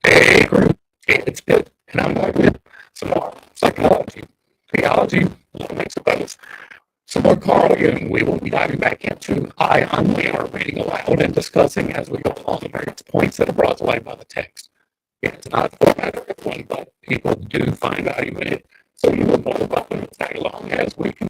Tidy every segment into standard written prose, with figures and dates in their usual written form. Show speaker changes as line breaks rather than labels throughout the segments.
Hey, group, it's Pitt, and I'm back with some more psychology, theology, a little mix of both. Some more Carl Jung we will be diving back into. We are reading aloud and discussing as we go along the various points that are brought to light by the text. It's not for everyone, but people do find value in it, so you are more than welcome to tag along as we can.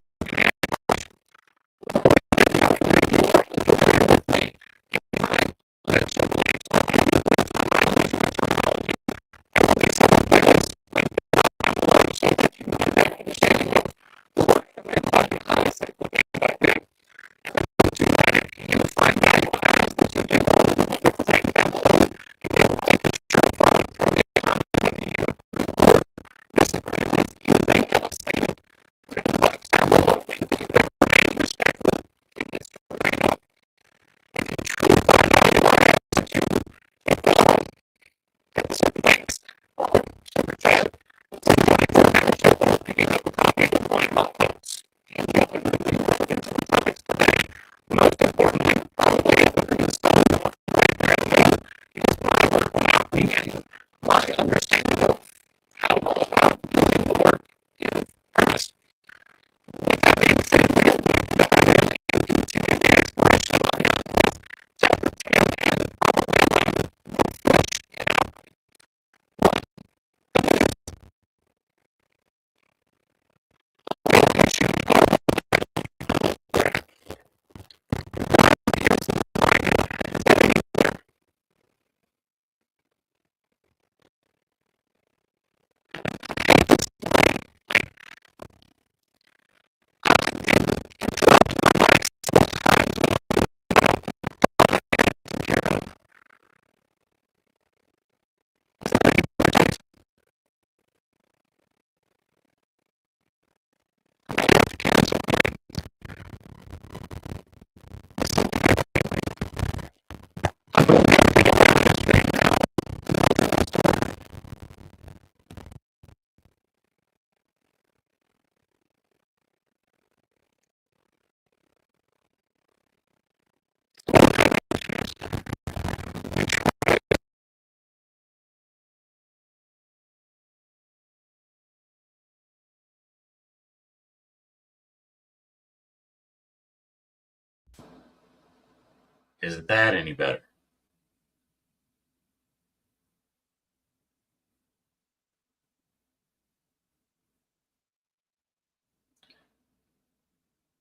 Is that any better?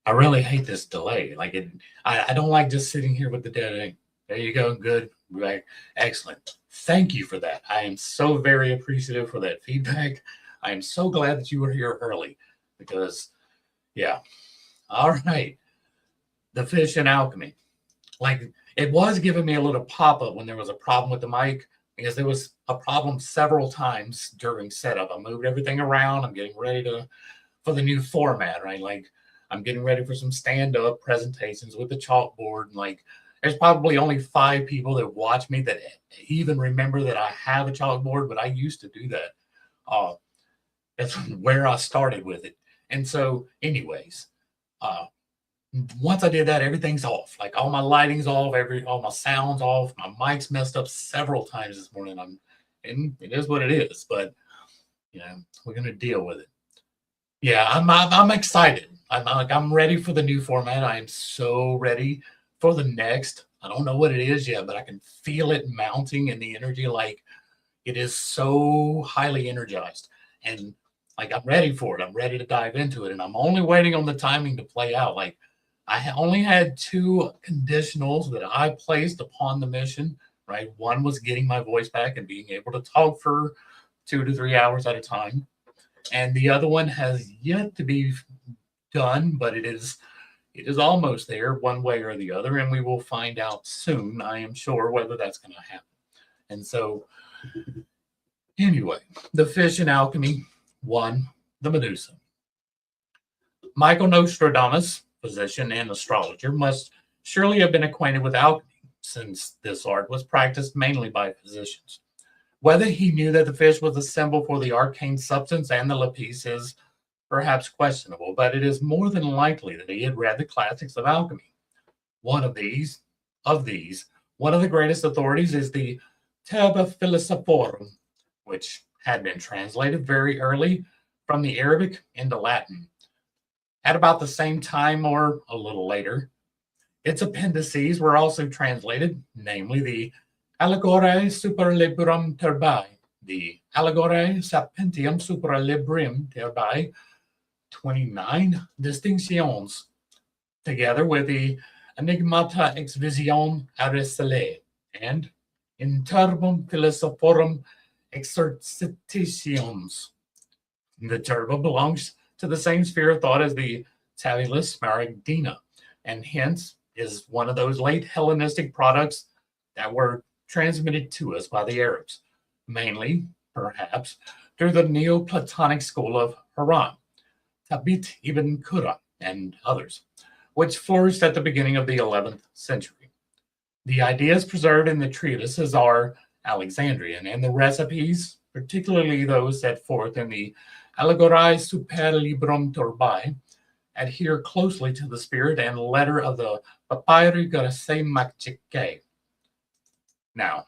I really hate this delay. I don't like just sitting here with the dead end. There you go. Good. Right. Excellent. Thank you for that. I am so very appreciative for that feedback. I am so glad that you were here early because, yeah. All right. The fish in alchemy. Like it was giving me a little pop up when there was a problem with the mic because there was a problem several times during setup. I moved everything around. I'm getting ready for the new format, right? Like I'm getting ready for some stand-up presentations with the chalkboard. And like there's probably only 5 people that watch me that even remember that I have a chalkboard, but I used to do that. Uh, that's where I started with it. And so, anyways, uh, once I did that, everything's off. Like all my lighting's off, all my sound's off. My mic's messed up several times this morning. And it is what it is. But we're gonna deal with it. Yeah, I'm excited. I'm ready for the new format. I am so ready for the next. I don't know what it is yet, but I can feel it mounting in the energy. Like it is so highly energized, and like I'm ready for it. I'm ready to dive into it, and I'm only waiting on the timing to play out. Like only had 2 conditionals that I placed upon the mission. Right, one was getting my voice back and being able to talk for 2 to 3 hours at a time, and the other one has yet to be done, but it is almost there one way or the other, and we will find out soon, I am sure, whether that's going to happen. And so, anyway, the fish in alchemy, 1, the Medusa. Michael Nostradamus, physician and astrologer, must surely have been acquainted with alchemy, since this art was practiced mainly by physicians. Whether he knew that the fish was a symbol for the arcane substance and the lapis is perhaps questionable, but it is more than likely that he had read the classics of alchemy. One of these, one of the greatest authorities is the Terba philosophorum, which had been translated very early from the Arabic into Latin. At about the same time or a little later, its appendices were also translated, namely the Allegorae super librum terbae, the Allegorae sapentium super librum terbae, 29 distinctions, together with the Enigmata ex vision Aristotle and In Turbum philosophorum exercitations. The turba belongs to the same sphere of thought as the tabulus smaragdina, and hence is one of those late Hellenistic products that were transmitted to us by the Arabs, mainly, perhaps, through the Neoplatonic school of Haran, Tabit ibn Qurra, and others, which flourished at the beginning of the 11th century. The ideas preserved in the treatises are Alexandrian, and the recipes, particularly those set forth in the Allegorae super librum turbae, adhere closely to the spirit and letter of the Papyri Graece Makchike. Now,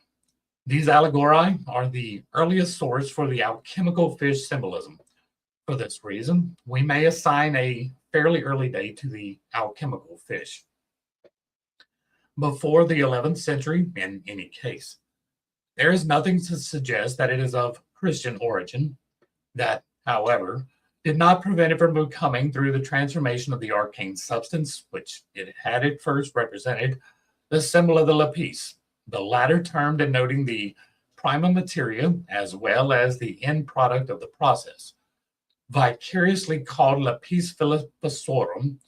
these allegory are the earliest source for the alchemical fish symbolism. For this reason, we may assign a fairly early date to the alchemical fish. Before the 11th century, in any case, there is nothing to suggest that it is of Christian origin. That, however, did not prevent it from becoming, through the transformation of the arcane substance, which it had at first represented, the symbol of the lapis, the latter term denoting the prima materia as well as the end product of the process, vicariously called lapis philosophorum,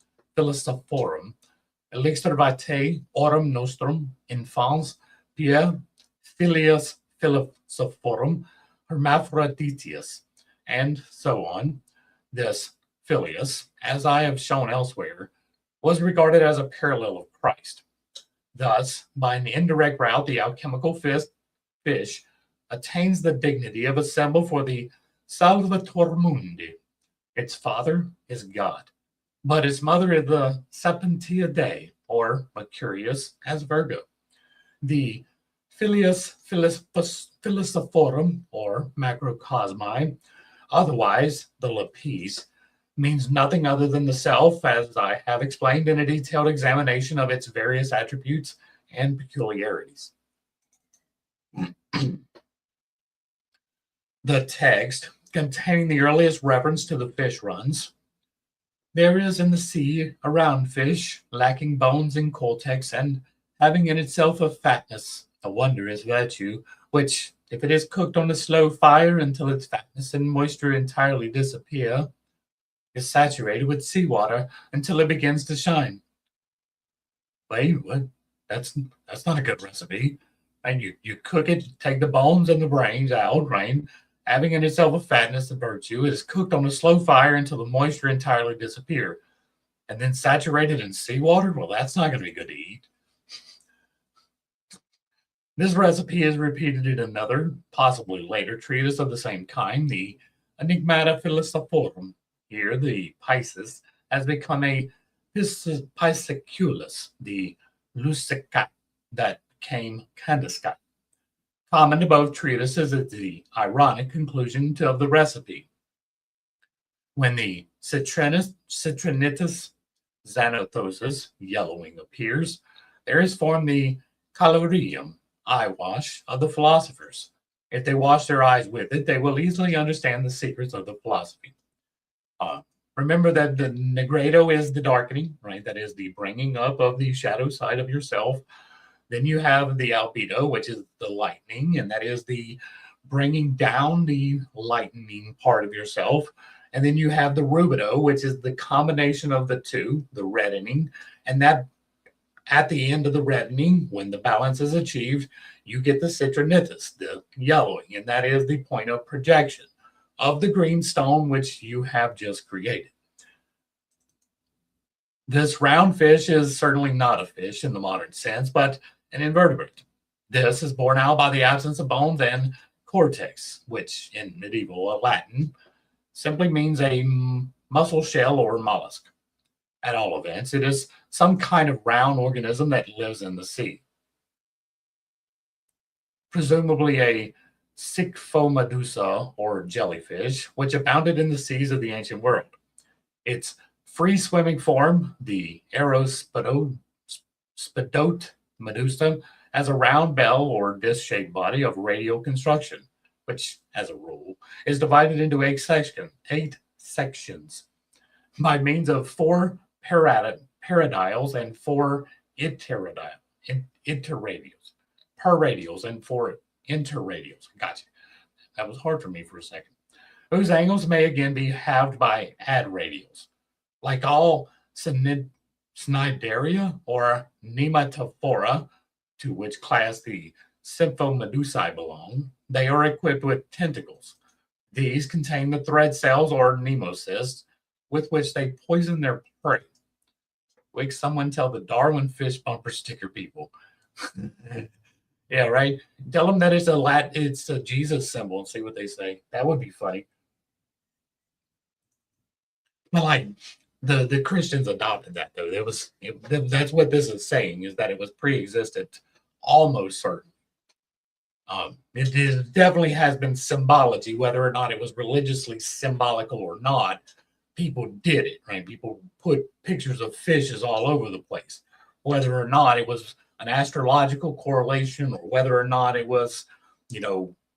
elixir vitae aurum nostrum, infans, pia filius philosophorum, hermaphroditius, and so on. This Filius, as I have shown elsewhere, was regarded as a parallel of Christ. Thus, by an indirect route, the alchemical fish attains the dignity of a symbol for the Salvator Mundi. Its father is God, but its mother is the Sapientia Dei, or Mercurius as Virgo. The Filius Philosophorum, or Macrocosmi, otherwise the lapis, means nothing other than the self, as I have explained in a detailed examination of its various attributes and peculiarities. The text containing the earliest reference to the fish runs, "There is in the sea a round fish, lacking bones and cortex, and having in itself a fatness, a wondrous virtue, which, if it is cooked on a slow fire until its fatness and moisture entirely disappear, is saturated with seawater until it begins to shine." Wait, what? That's not a good recipe. And you cook it, take the bones and the brains out, right? Having in itself a fatness and virtue, it is cooked on a slow fire until the moisture entirely disappear, and then saturated in seawater. Well, that's not going to be good to eat. This recipe is repeated in another, possibly later treatise of the same kind, the Enigmata Philosophorum. Here, the Pisces has become a Pisciculus, the Lusica that became Candescite. Common to both treatises is the ironic conclusion of the recipe. When the Citrinitus Xanthossus yellowing appears, there is formed the calorium, eye wash, of the philosophers. If they wash their eyes with it, they will easily understand the secrets of the philosophy. Remember that the negredo is the darkening, right? That is the bringing up of the shadow side of yourself. Then you have the albedo, which is the lightening, and that is the bringing down the lightening part of yourself. And then you have the rubido, which is the combination of the two, the reddening, and that at the end of the reddening, when the balance is achieved, you get the citrinitus, the yellowing, and that is the point of projection of the green stone which you have just created. This round fish is certainly not a fish in the modern sense, but an invertebrate. This is borne out by the absence of bones and cortex, which in medieval Latin simply means a mussel shell or mollusk. At all events, it is some kind of round organism that lives in the sea. presumably a Medusa or jellyfish, which abounded in the seas of the ancient world. Its free-swimming form, the Aerospidote Medusa, has a round bell or disc-shaped body of radial construction, which, as a rule, is divided into eight sections by means of four paradials and four paradials and four interradials. Gotcha. That was hard for me for a second. Whose angles may again be halved by adradials. Like all Cnidaria or Nematophora, to which class the Symphomedusae belong, they are equipped with tentacles. These contain the thread cells or nemocysts with which they poison their prey. Wake someone tell the Darwin fish bumper sticker people. Yeah, right. Tell them that it's a Jesus symbol and see what they say. That would be funny. But like the Christians adopted that though. That's what this is saying, is that it was pre-existent, almost certain. It definitely has been symbology, whether or not it was religiously symbolical or not. People did it, right? People put pictures of fishes all over the place, whether or not it was an astrological correlation or whether or not it was,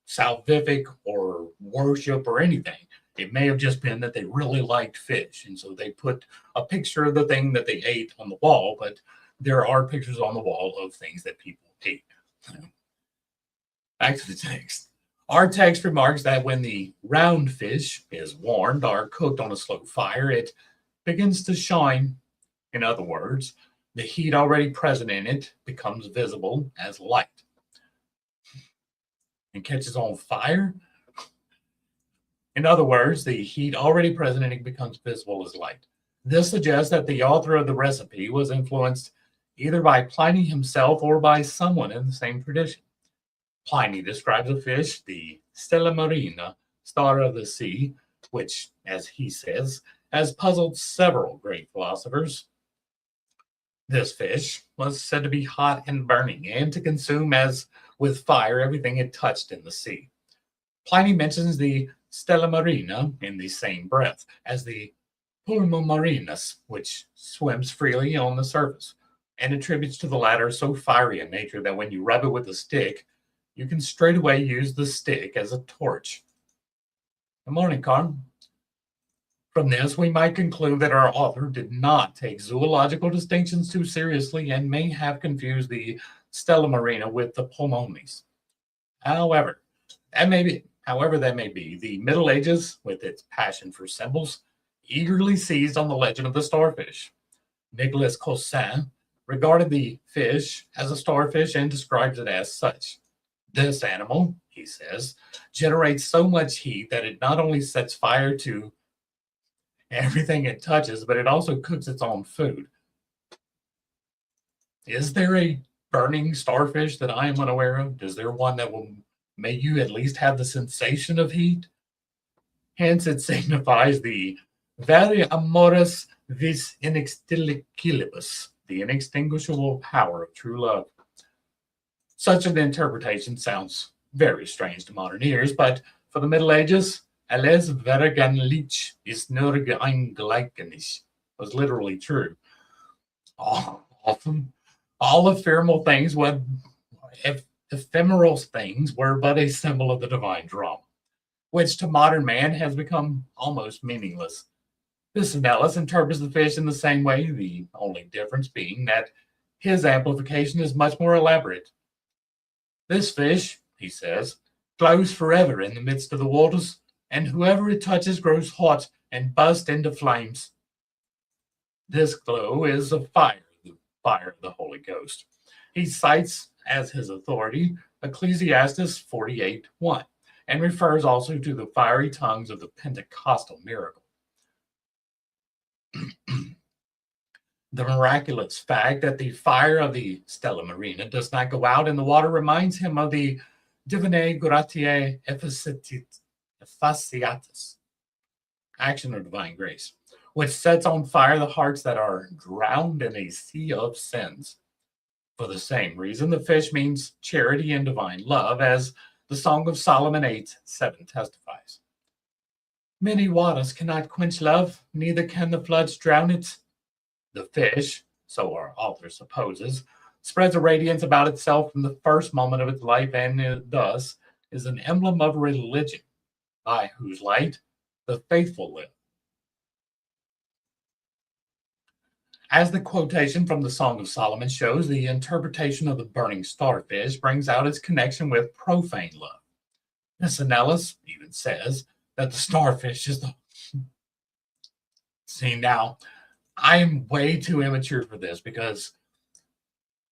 salvific or worship or anything. It may have just been that they really liked fish, and so they put a picture of the thing that they ate on the wall, but there are pictures on the wall of things that people ate. Back to the text. Our text remarks that when the round fish is warmed or cooked on a slow fire, it begins to shine. In other words, the heat already present in it becomes visible as light. And catches on fire. In other words, the heat already present in it becomes visible as light. This suggests that the author of the recipe was influenced either by Pliny himself or by someone in the same tradition. Pliny describes a fish, the Stella Marina, star of the sea, which, as he says, has puzzled several great philosophers. This fish was said to be hot and burning and to consume as with fire everything it touched in the sea. Pliny mentions the Stella Marina in the same breath as the Pulmo Marinus, which swims freely on the surface, and attributes to the latter so fiery a nature that when you rub it with a stick, you can straightaway use the stick as a torch. Good morning, Carm. From this, we might conclude that our author did not take zoological distinctions too seriously and may have confused the Stella Marina with the pulmones. However that may be, the Middle Ages, with its passion for symbols, eagerly seized on the legend of the starfish. Nicolas Cossin regarded the fish as a starfish and describes it as such. This animal, he says, generates so much heat that it not only sets fire to everything it touches, but it also cooks its own food. Is there a burning starfish that I am unaware of? Is there one that will make you at least have the sensation of heat? Hence, it signifies the very amoris vis inextinguibilibus, the inextinguishable power of true love. Such an interpretation sounds very strange to modern ears, but for the Middle Ages, alles verganlich ist nur ein Gleichnis was literally true. All ephemeral things were but a symbol of the divine drama, which to modern man has become almost meaningless. Piscinellus interprets the fish in the same way, the only difference being that his amplification is much more elaborate. This fish, he says, glows forever in the midst of the waters, and whoever it touches grows hot and bursts into flames. This glow is a fire, the fire of the Holy Ghost. He cites as his authority Ecclesiastes 48:1, and refers also to the fiery tongues of the Pentecostal miracle. The miraculous fact that the fire of the Stella Marina does not go out in the water reminds him of the Divinae Gratiae Effaciatus, action of divine grace, which sets on fire the hearts that are drowned in a sea of sins. For the same reason, the fish means charity and divine love, as the Song of Solomon 8:7 testifies. Many waters cannot quench love, neither can the floods drown it. The fish, so our author supposes, spreads a radiance about itself from the first moment of its life, and thus is an emblem of religion, by whose light the faithful live. As the quotation from the Song of Solomon shows, the interpretation of the burning starfish brings out its connection with profane love. Misonellus even says that the starfish is the... See, now, I am way too immature for this because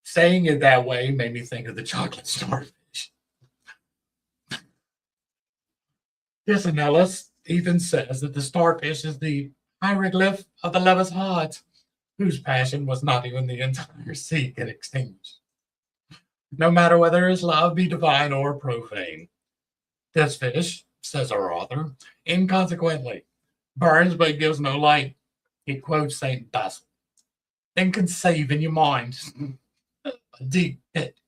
saying it that way made me think of the chocolate starfish. Misonellus even says that the starfish is the hieroglyph of the lover's heart, whose passion was not even the entire sea can extinguish, no matter whether his love be divine or profane. This fish, says our author, inconsequently burns but gives no light. He quotes St. Basil. Then conceive in your mind a deep pit,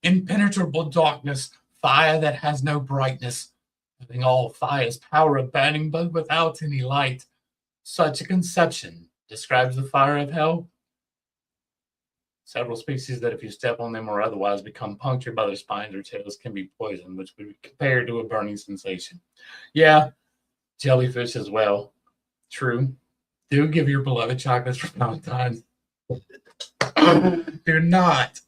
impenetrable darkness, fire that has no brightness, having all fire's power of burning but without any light. Such a conception describes the fire of hell. Several species that if you step on them or otherwise become punctured by their spines or tails can be poisoned, which would be compared to a burning sensation. Yeah, jellyfish as well. True. Do give your beloved chocolates for Valentine's. do not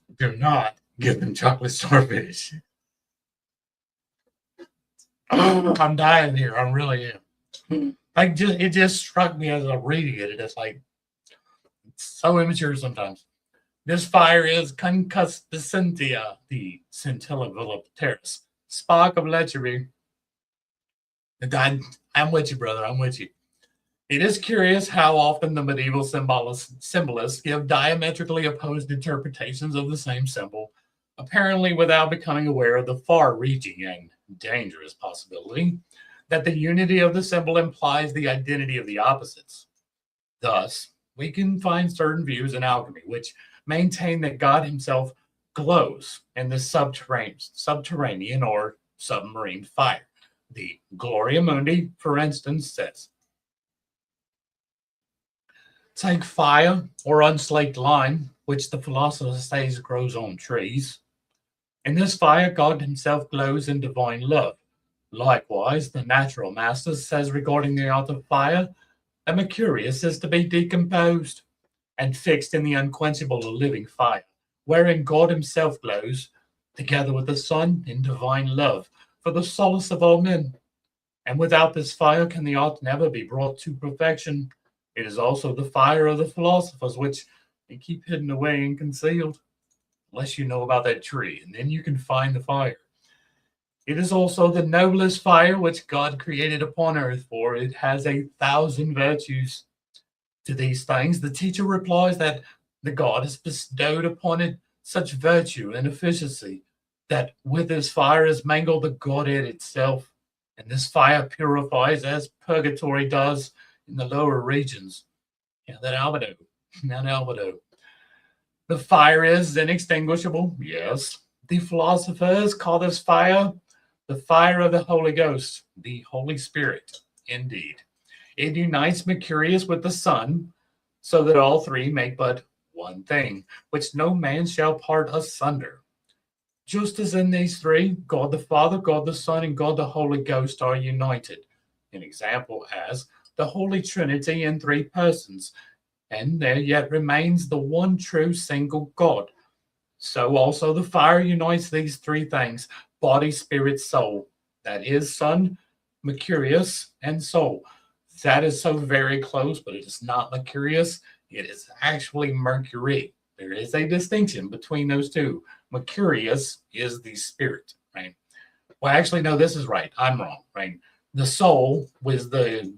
give them chocolate starfish. I'm dying here. I really am. It just struck me as I'm reading it. It's like, it's so immature sometimes. This fire is concupiscentia, the scintilla voluptaris, spark of lechery. I'm with you, brother. I'm with you. It is curious how often the medieval symbolists give diametrically opposed interpretations of the same symbol, apparently without becoming aware of the far-reaching and dangerous possibility that the unity of the symbol implies the identity of the opposites. Thus, we can find certain views in alchemy which maintain that God himself glows in the subterranean or submarine fire. The Gloria Mundi, for instance, says, take fire or unslaked lime, which the philosopher says grows on trees. In this fire, God himself glows in divine love. Likewise, the natural master says regarding the art of fire, that Mercurius is to be decomposed and fixed in the unquenchable living fire, wherein God himself glows, together with the sun in divine love, for the solace of all men. And without this fire can the art never be brought to perfection. It is also the fire of the philosophers, which they keep hidden away and concealed, unless you know about that tree, and then you can find the fire. It is also the noblest fire which God created upon earth, for it has 1,000 virtues. To these things, the teacher replies that the God has bestowed upon it such virtue and efficiency that with this fire is mangled the Godhead itself, and this fire purifies as purgatory does in the lower regions. Yeah, that albedo. The fire is inextinguishable, yes. The philosophers call this fire the fire of the Holy Ghost, the Holy Spirit, indeed. It unites Mercurius with the sun, so that all three make but one thing, which no man shall part asunder. Just as in these three, God the Father, God the Son, and God the Holy Ghost are united. An example as the Holy Trinity in three persons, and there yet remains the one true single God. So also the fire unites these three things, body, spirit, soul. That is sun, Mercurius, and soul. That is so very close, but it is not Mercurius. It is actually Mercury. There is a distinction between those two. Mercurius is the spirit, right? Well, actually, no, this is right. I'm wrong, right? The soul was I'm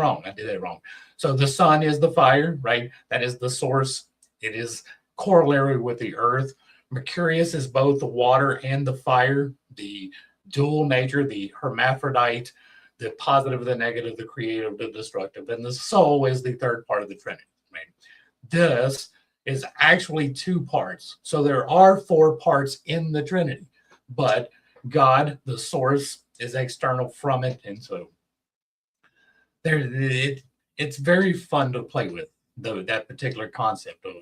wrong. I did that wrong. So the sun is the fire, right? That is the source. It is corollary with the earth. Mercurius is both the water and the fire, the dual nature, the hermaphrodite, the positive, the negative, the creative, the destructive. And the soul is the third part of the Trinity, right? This is actually two parts. So there are four parts in the Trinity, but God, the source, is external from it. And so it's very fun to play with, though, that particular concept of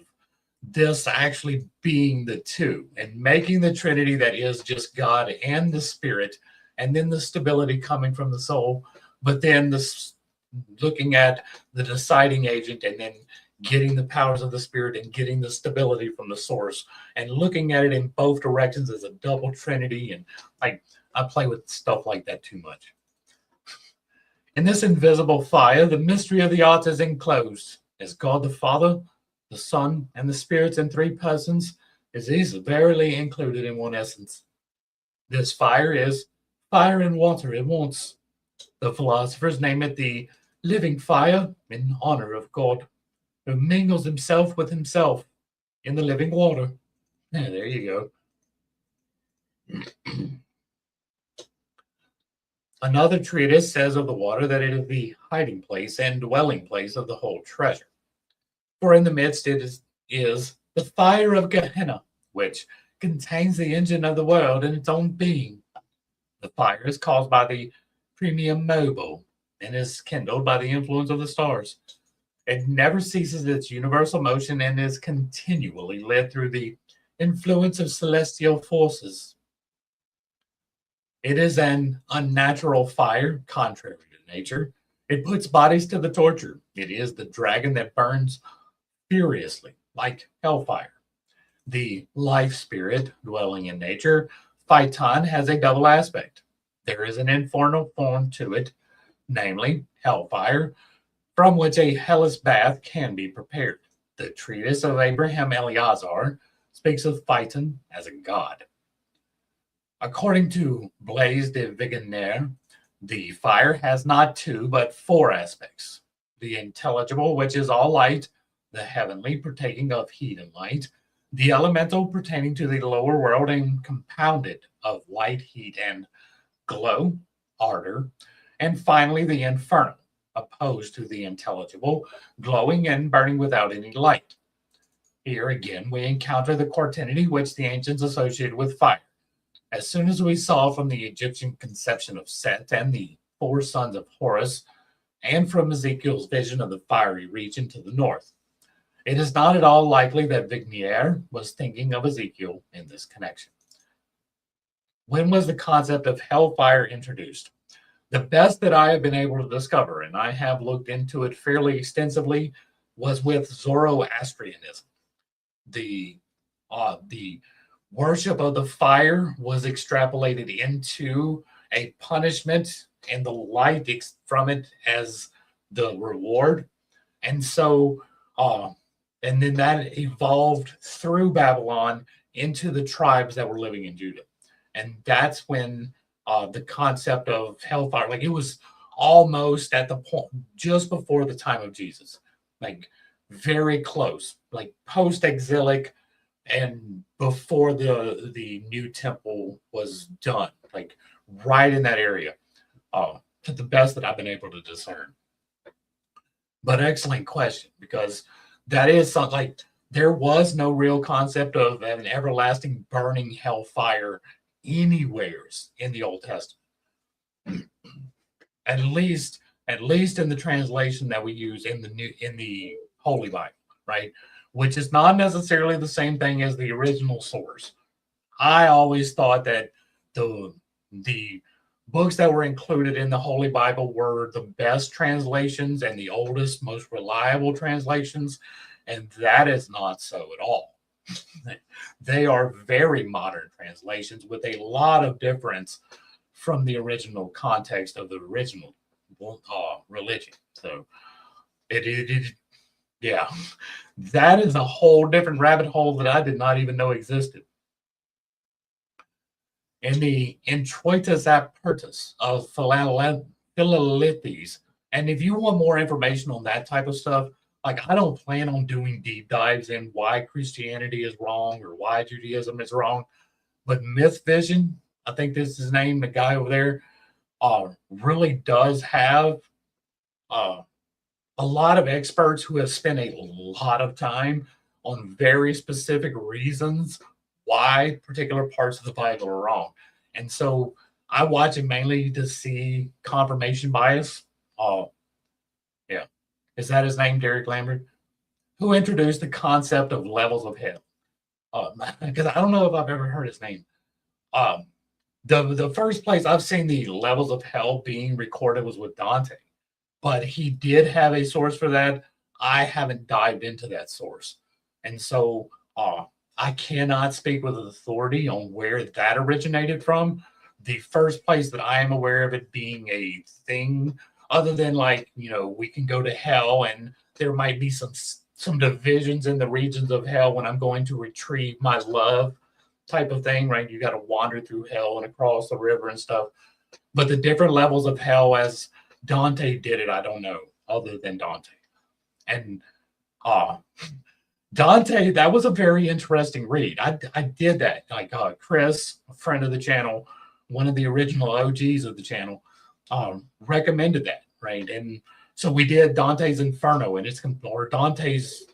this actually being the two and making the Trinity that is just God and the Spirit, and then the stability coming from the soul, but then this looking at the deciding agent and then getting the powers of the Spirit and getting the stability from the source and looking at it in both directions as a double Trinity. And like, I play with stuff like that too much. In this invisible fire, the mystery of the art is enclosed. As God the Father, the Son, and the Spirits in three persons is easily verily included in one essence. This fire is fire and water at once. The philosophers name it the living fire in honor of God, who mingles himself with himself in the living water. Yeah, there you go. Another treatise says of the water that it is the hiding place and dwelling place of the whole treasure. For in the midst it is the fire of Gehenna, which contains the engine of the world in its own being. The fire is caused by the premium mobile and is kindled by the influence of the stars. It never ceases its universal motion and is continually led through the influence of celestial forces. It is an unnatural fire, contrary to nature. It puts bodies to the torture. It is the dragon that burns furiously, like hellfire. The life spirit dwelling in nature, Phaeton, has a double aspect. There is an infernal form to it, namely hellfire, from which a hellish bath can be prepared. The treatise of Abraham Eleazar speaks of Phaeton as a god. According to Blaise de Vigenère, the fire has not two but four aspects. The intelligible, which is all light, the heavenly, partaking of heat and light, the elemental, pertaining to the lower world and compounded of light, heat, and glow, ardor, and finally the infernal, opposed to the intelligible, glowing and burning without any light. Here again we encounter the quaternity which the ancients associated with fire. As soon as we saw from the Egyptian conception of Set and the four sons of Horus, and from Ezekiel's vision of the fiery region to the north, it is not at all likely that Vigenère was thinking of Ezekiel in this connection. When was the concept of hellfire introduced? The best that I have been able to discover, and I have looked into it fairly extensively, was with Zoroastrianism. The worship of the fire was extrapolated into a punishment and the light from it as the reward. And so, and then that evolved through Babylon into the tribes that were living in Judah. And that's when the concept of hellfire, like it was almost at the point just before the time of Jesus, like very close, like post-exilic and before the new temple was done, like right in that area, to the best that I've been able to discern. But excellent question, because that is something like there was no real concept of an everlasting burning hellfire anywheres in the Old Testament. at least in the translation that we use in the Holy Bible, right? Which is not necessarily the same thing as the original source. I always thought that the books that were included in the Holy Bible were the best translations and the oldest, most reliable translations, and that is not so at all. They are very modern translations with a lot of difference from the original context of the original religion. So yeah, that is a whole different rabbit hole that I did not even know existed. In the Introitus Apertus of Philalithes, and if you want more information on that type of stuff, like I don't plan on doing deep dives in why Christianity is wrong or why Judaism is wrong, but Myth Vision, I think this is his name, the guy over there, really does have a lot of experts who have spent a lot of time on very specific reasons why particular parts of the Bible are wrong. And so I watch it mainly to see confirmation bias. Yeah. Is that his name, Derek Lambert? Who introduced the concept of levels of hell? Because I don't know if I've ever heard his name. Um, the first place I've seen the levels of hell being recorded was with Dante, but he did have a source for that. I haven't dived into that source, and so I cannot speak with authority on where that originated from. The first place that I am aware of it being a thing, other than like we can go to hell, and there might be some divisions in the regions of hell when I'm going to retrieve my love type of thing, right? You got to wander through hell and across the river and stuff. But the different levels of hell as Dante did it, I don't know, other than Dante. And Dante, that was a very interesting read. I did that. Like Chris, a friend of the channel, one of the original OGs of the channel, recommended that, right? And so we did Dante's Inferno, and or Dante's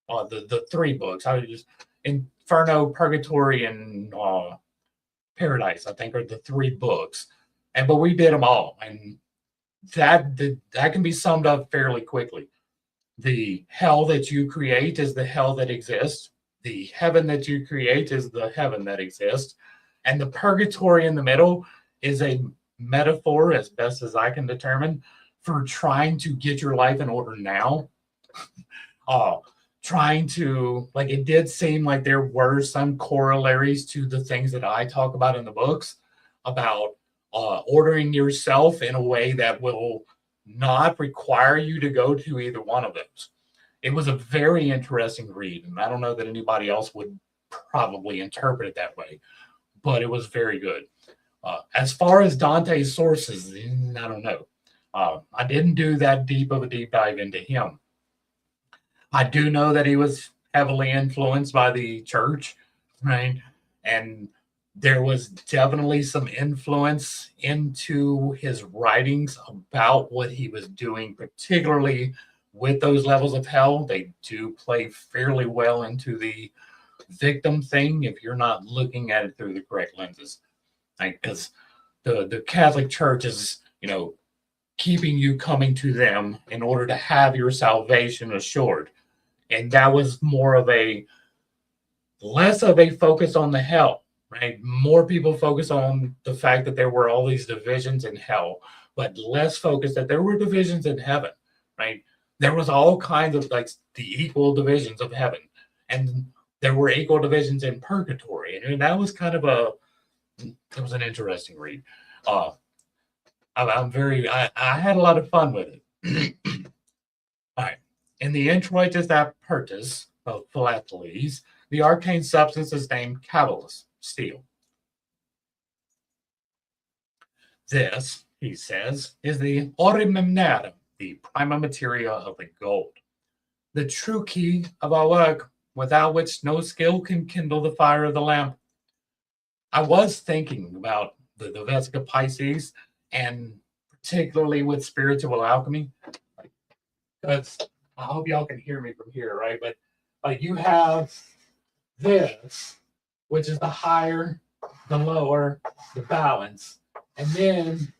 the three books. I was just Inferno, Purgatory, and Paradise, I think, are the three books. But we did them all, and that can be summed up fairly quickly. The hell that you create is the hell that exists. The heaven that you create is the heaven that exists. And the purgatory in the middle is a metaphor, as best as I can determine, for trying to get your life in order now. Trying to, like, it did seem like there were some corollaries to the things that I talk about in the books about ordering yourself in a way that will not require you to go to either one of those. It was a very interesting read, and I don't know that anybody else would probably interpret it that way, but it was very good. As far as Dante's sources, I don't know. I didn't do that deep of a deep dive into him. I do know that he was heavily influenced by the church, right? And there was definitely some influence into his writings about what he was doing, particularly with those levels of hell. They do play fairly well into the victim thing if you're not looking at it through the correct lenses. Because the Catholic Church is, keeping you coming to them in order to have your salvation assured. And that was less of a focus on the hell. Right? More people focus on the fact that there were all these divisions in hell, but less focus that there were divisions in heaven, right? There was all kinds of like the equal divisions of heaven, and there were equal divisions in purgatory, and that was kind of it was an interesting read. I had a lot of fun with it. All right, in the Introitus Apertus of Philately, the arcane substance is named Caballus. Steel. This, he says, is the auremnemnatum, the prima materia of the gold, the true key of our work, without which no skill can kindle the fire of the lamp. I was thinking about the Vesica Pisces, and particularly with spiritual alchemy, because I hope y'all can hear me from here, right? But like you have this, which is the higher, the lower, the balance. And then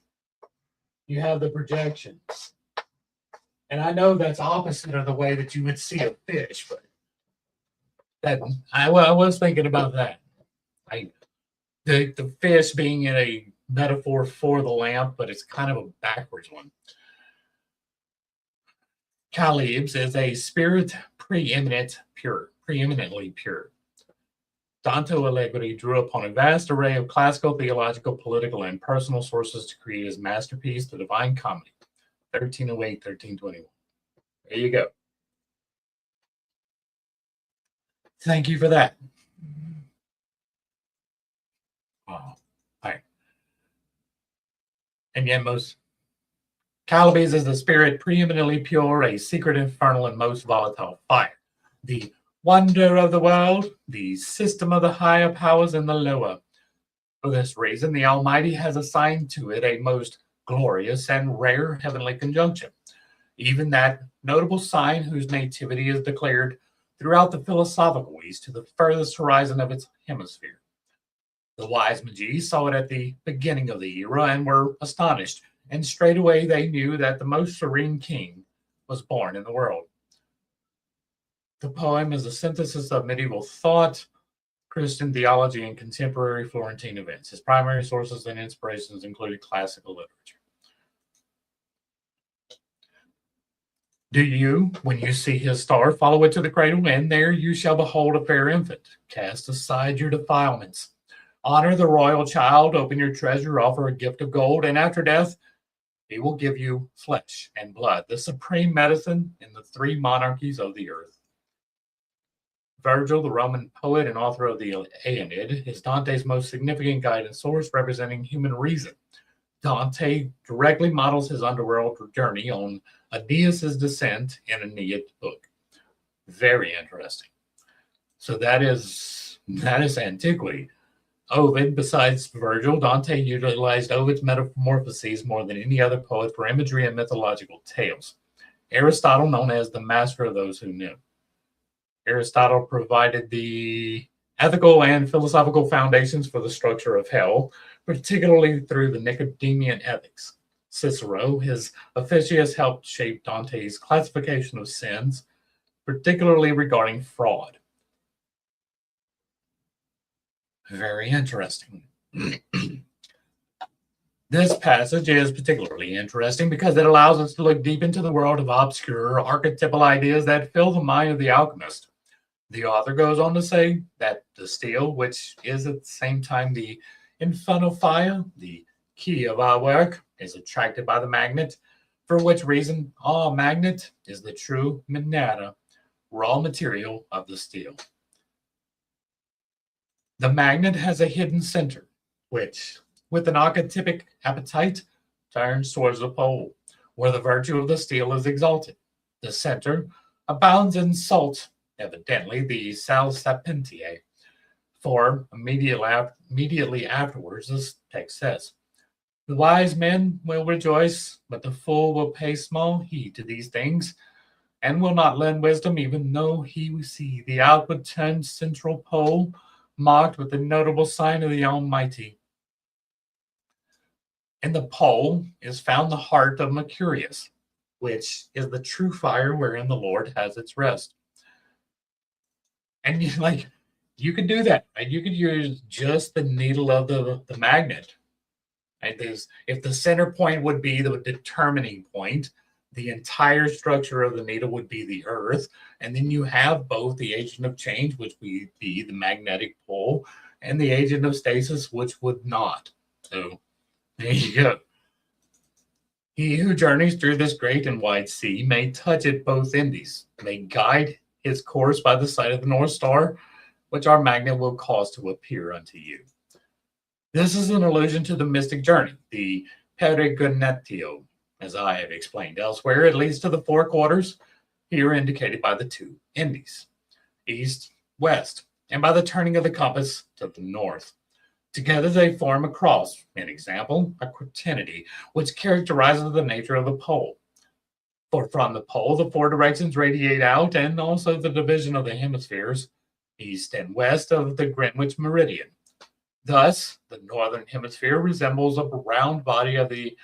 you have the projection. And I know that's opposite of the way that you would see a fish, but I was thinking about that. The fish being in a metaphor for the lamp, but it's kind of a backwards one. Calibs is a spirit preeminently pure. Dante Alighieri drew upon a vast array of classical, theological, political, and personal sources to create his masterpiece, The Divine Comedy, 1308, 1321. There you go. Thank you for that. All right. And yet Calibes is the spirit preeminently pure, a secret, infernal, and most volatile fire. The wonder of the world, the system of the higher powers and the lower. For this reason, the Almighty has assigned to it a most glorious and rare heavenly conjunction, even that notable sign whose nativity is declared throughout the philosophical east to the furthest horizon of its hemisphere. The wise magi saw it at the beginning of the era and were astonished, and straightway they knew that the most serene king was born in the world. The poem is a synthesis of medieval thought, Christian theology, and contemporary Florentine events. His primary sources and inspirations included classical literature. Do you, when you see his star, follow it to the cradle, and there you shall behold a fair infant. Cast aside your defilements. Honor the royal child, open your treasure, offer a gift of gold, and after death, he will give you flesh and blood, the supreme medicine in the three monarchies of the earth. Virgil, the Roman poet and author of the Aeneid, is Dante's most significant guide and source representing human reason. Dante directly models his underworld journey on Aeneas's descent in Aeneid book. Very interesting. So that is antiquity. Ovid, besides Virgil, Dante utilized Ovid's metamorphoses more than any other poet for imagery and mythological tales. Aristotle, known as the master of those who knew. Aristotle provided the ethical and philosophical foundations for the structure of hell, particularly through the Nicodemean ethics. Cicero, his Officius, helped shape Dante's classification of sins, particularly regarding fraud. Very interesting. This passage is particularly interesting because it allows us to look deep into the world of obscure archetypal ideas that fill the mind of the alchemist. The author goes on to say that the steel, which is at the same time the infunofia, the key of our work, is attracted by the magnet, for which reason our magnet is the true minera, raw material of the steel. The magnet has a hidden center, which, with an archetypic appetite, turns towards the pole, where the virtue of the steel is exalted. The center abounds in salt, evidently the sal sapientiae, for immediately afterwards, this text says, the wise men will rejoice, but the fool will pay small heed to these things, and will not lend wisdom, even though he will see the outward turned central pole marked with the notable sign of the Almighty. In the pole is found the heart of Mercurius, which is the true fire wherein the Lord has its rest. And you could do that, right? You could use just the needle of the magnet. Right? If the center point would be the determining point, the entire structure of the needle would be the earth. And then you have both the agent of change, which would be the magnetic pole, and the agent of stasis, which would not. So there you go. He who journeys through this great and wide sea may touch at both indies, may guide his course by the sight of the North Star, which our magnet will cause to appear unto you. This is an allusion to the mystic journey, the peregrinatio, as I have explained elsewhere. It leads to the four quarters, here indicated by the two indies, east, west, and by the turning of the compass to the north. Together they form a cross, an example, a quaternity, which characterizes the nature of the pole. For from the pole, the four directions radiate out, and also the division of the hemispheres, east and west of the Greenwich meridian. Thus, the northern hemisphere resembles a round body of the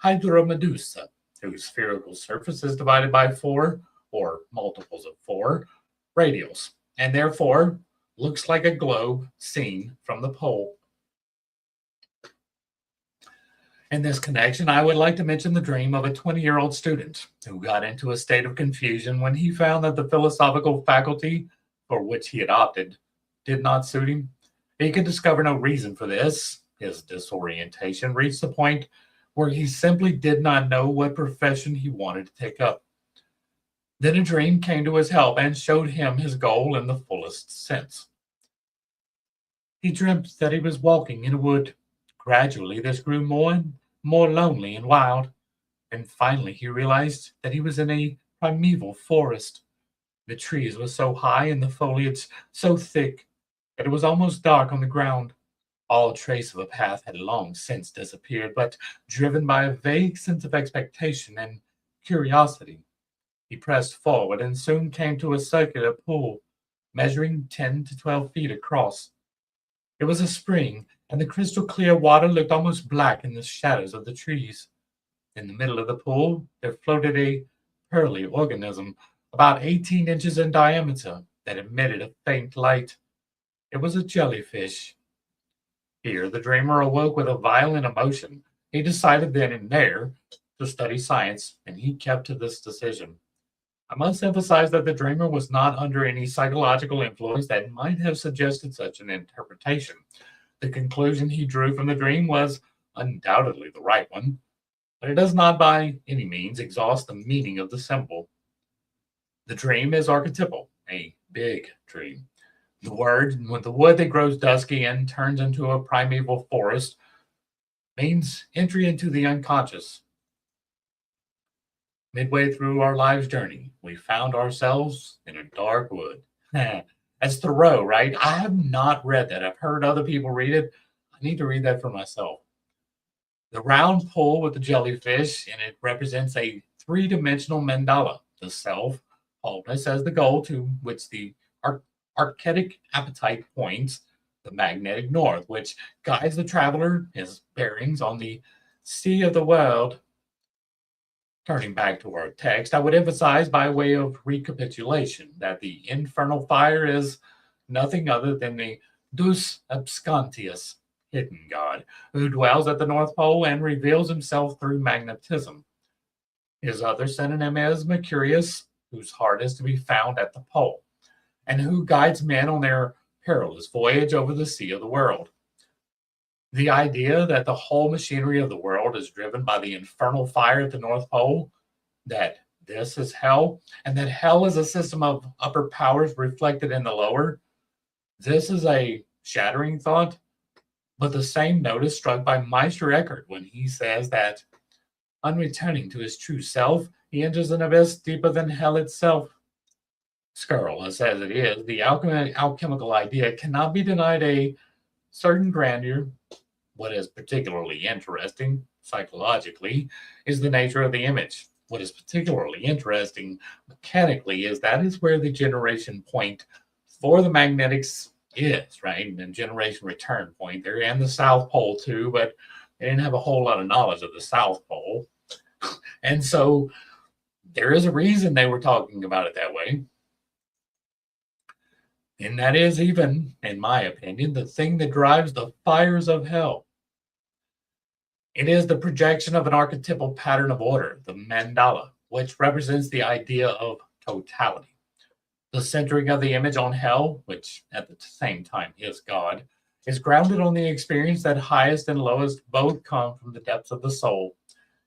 Hydromedusa, whose spherical surface is divided by four, or multiples of four, radials, and therefore looks like a globe seen from the pole. In this connection, I would like to mention the dream of a 20-year-old student who got into a state of confusion when he found that the philosophical faculty for which he had opted did not suit him. He could discover no reason for this. His disorientation reached the point where he simply did not know what profession he wanted to take up. Then a dream came to his help and showed him his goal in the fullest sense. He dreamt that he was walking in a wood. Gradually, this grew more and more lonely and wild, and finally he realized that he was in a primeval forest. The trees were so high and the foliage so thick that it was almost dark on the ground. All trace of a path had long since disappeared, but driven by a vague sense of expectation and curiosity, He pressed forward and soon came to a circular pool, measuring 10 to 12 feet across. It was a spring, and the crystal clear water looked almost black in the shadows of the trees. In the middle of the pool, there floated a pearly organism, about 18 inches in diameter, that emitted a faint light. It was a jellyfish. Here, the dreamer awoke with a violent emotion. He decided then and there to study science, and he kept to this decision. I must emphasize that the dreamer was not under any psychological influence that might have suggested such an interpretation. The conclusion he drew from the dream was undoubtedly the right one, but it does not by any means exhaust the meaning of the symbol. The dream is archetypal, a big dream. The wood that grows dusky and turns into a primeval forest means entry into the unconscious. Midway through our life's journey, we found ourselves in a dark wood. That's Thoreau, right? I have not read that. I've heard other people read it. I need to read that for myself. The round pool with the jellyfish in it represents a three-dimensional mandala, the self, wholeness as the goal to which the archetypic appetite points, the magnetic north, which guides the traveler, his bearings on the sea of the world. Turning back to our text, I would emphasize by way of recapitulation that the infernal fire is nothing other than the Deus Abscontius, hidden God, who dwells at the North Pole and reveals himself through magnetism. His other synonym is Mercurius, whose heart is to be found at the pole, and who guides men on their perilous voyage over the sea of the world. The idea that the whole machinery of the world is driven by the infernal fire at the North Pole, that this is hell, and that hell is a system of upper powers reflected in the lower, this is a shattering thought, but the same note is struck by Meister Eckhart when he says that, on returning to his true self, he enters an abyss deeper than hell itself. Scurrilous as it is, the alchemical idea cannot be denied a certain grandeur. What is particularly interesting, psychologically, is the nature of the image. What is particularly interesting, mechanically, is that is where the generation point for the magnetics is, right? And generation return point there, and the South Pole too, but they didn't have a whole lot of knowledge of the South Pole. And so there is a reason they were talking about it that way. And that is even, in my opinion, the thing that drives the fires of hell. It is the projection of an archetypal pattern of order, the mandala, which represents the idea of totality. The centering of the image on hell, which at the same time is God, is grounded on the experience that highest and lowest both come from the depths of the soul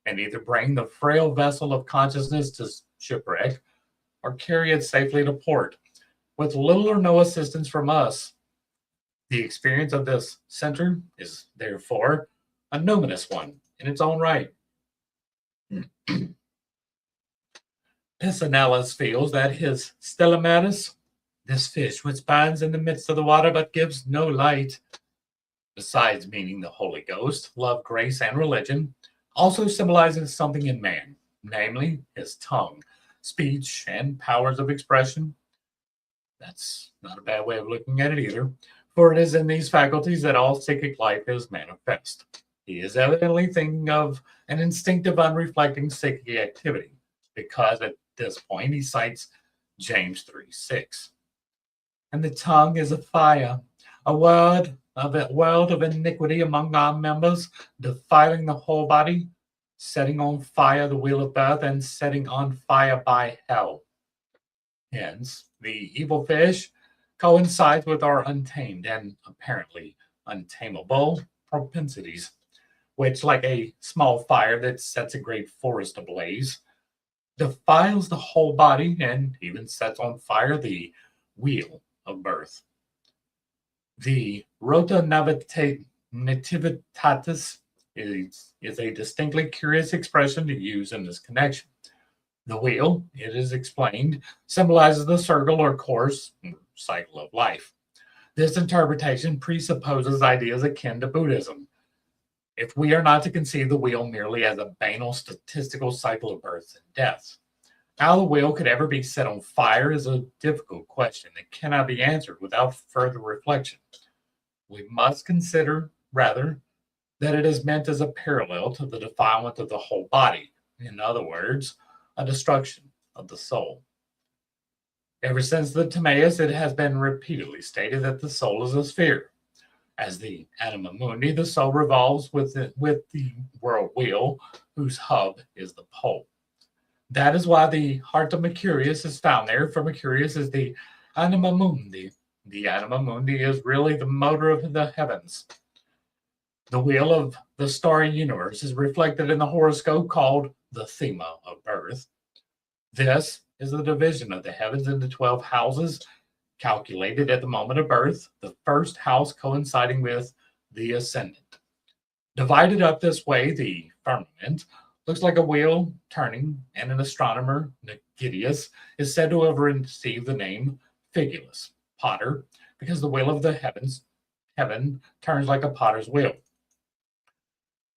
and either bring the frail vessel of consciousness to shipwreck or carry it safely to port, with little or no assistance from us. The experience of this center is therefore a numinous one in its own right. Pissanellus feels that his Stella Maris, this fish which binds in the midst of the water but gives no light, besides meaning the Holy Ghost, love, grace, and religion, also symbolizes something in man, namely his tongue, speech, and powers of expression. That's not a bad way of looking at it either, for it is in these faculties that all psychic life is manifest. He is evidently thinking of an instinctive, unreflecting psychic activity, because at this point he cites James 3:6. And the tongue is a fire, a world of iniquity among our members, defiling the whole body, setting on fire the wheel of birth, and setting on fire by hell. Hence, the evil fish coincides with our untamed and apparently untamable propensities, which, like a small fire that sets a great forest ablaze, defiles the whole body and even sets on fire the wheel of birth. The rota nativitatis is a distinctly curious expression to use in this connection. The wheel, it is explained, symbolizes the circle or course, cycle of life. This interpretation presupposes ideas akin to Buddhism. If we are not to conceive the wheel merely as a banal statistical cycle of birth and death, How the wheel could ever be set on fire is a difficult question that cannot be answered without further reflection. We must consider, rather, that it is meant as a parallel to the defilement of the whole body. In other words, a destruction of the soul. Ever since the Timaeus, it has been repeatedly stated that the soul is a sphere. As the anima mundi, the soul revolves with the world wheel, whose hub is the pole. That is why the heart of Mercurius is found there, for Mercurius is the anima mundi. The anima mundi is really the motor of the heavens. The wheel of the starry universe is reflected in the horoscope called the thema of birth. This is the division of the heavens into 12 houses, calculated at the moment of birth, the first house coinciding with the ascendant. Divided up this way, the firmament looks like a wheel turning, and an astronomer, Nigidius, is said to have received the name Figulus, potter, because the wheel of the heaven turns like a potter's wheel.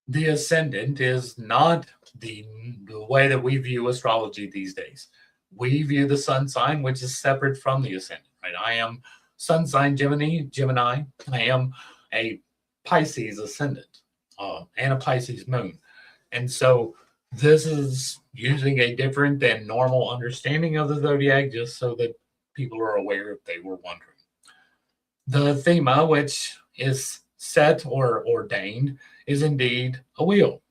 The ascendant is not the way that we view astrology these days. We view the sun sign, which is separate from the ascendant, right? I am sun sign Gemini. I am a Pisces ascendant and a Pisces moon. And so this is using a different than normal understanding of the zodiac, just so that people are aware if they were wondering. The thema, which is set or ordained, is indeed a wheel.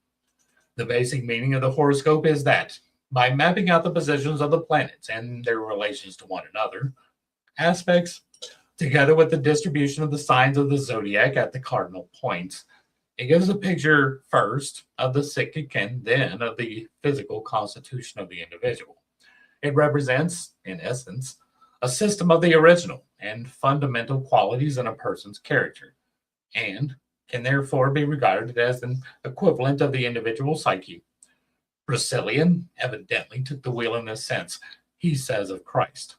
The basic meaning of the horoscope is that by mapping out the positions of the planets and their relations to one another, aspects, together with the distribution of the signs of the zodiac at the cardinal points, it gives a picture first of the psychic and then of the physical constitution of the individual. It represents, in essence, a system of the original and fundamental qualities in a person's character, and can therefore be regarded as an equivalent of the individual psyche. Priscillian evidently took the wheel in this sense. He says of Christ,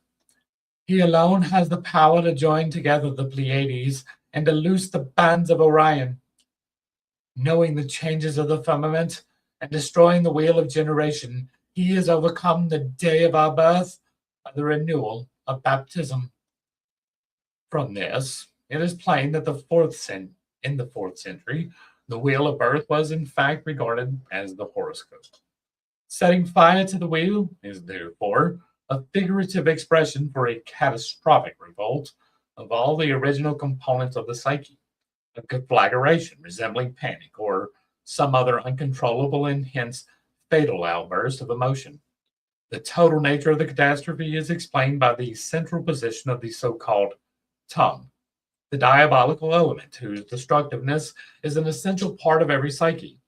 "He alone has the power to join together the Pleiades and to loose the bands of Orion. Knowing the changes of the firmament and destroying the wheel of generation, he has overcome the day of our birth by the renewal of baptism." From this, it is plain that in the 4th century, the wheel of birth was in fact regarded as the horoscope. Setting fire to the wheel is therefore a figurative expression for a catastrophic revolt of all the original components of the psyche, a conflagration resembling panic or some other uncontrollable and hence fatal outburst of emotion. The total nature of the catastrophe is explained by the central position of the so-called tongue, the diabolical element whose destructiveness is an essential part of every psyche.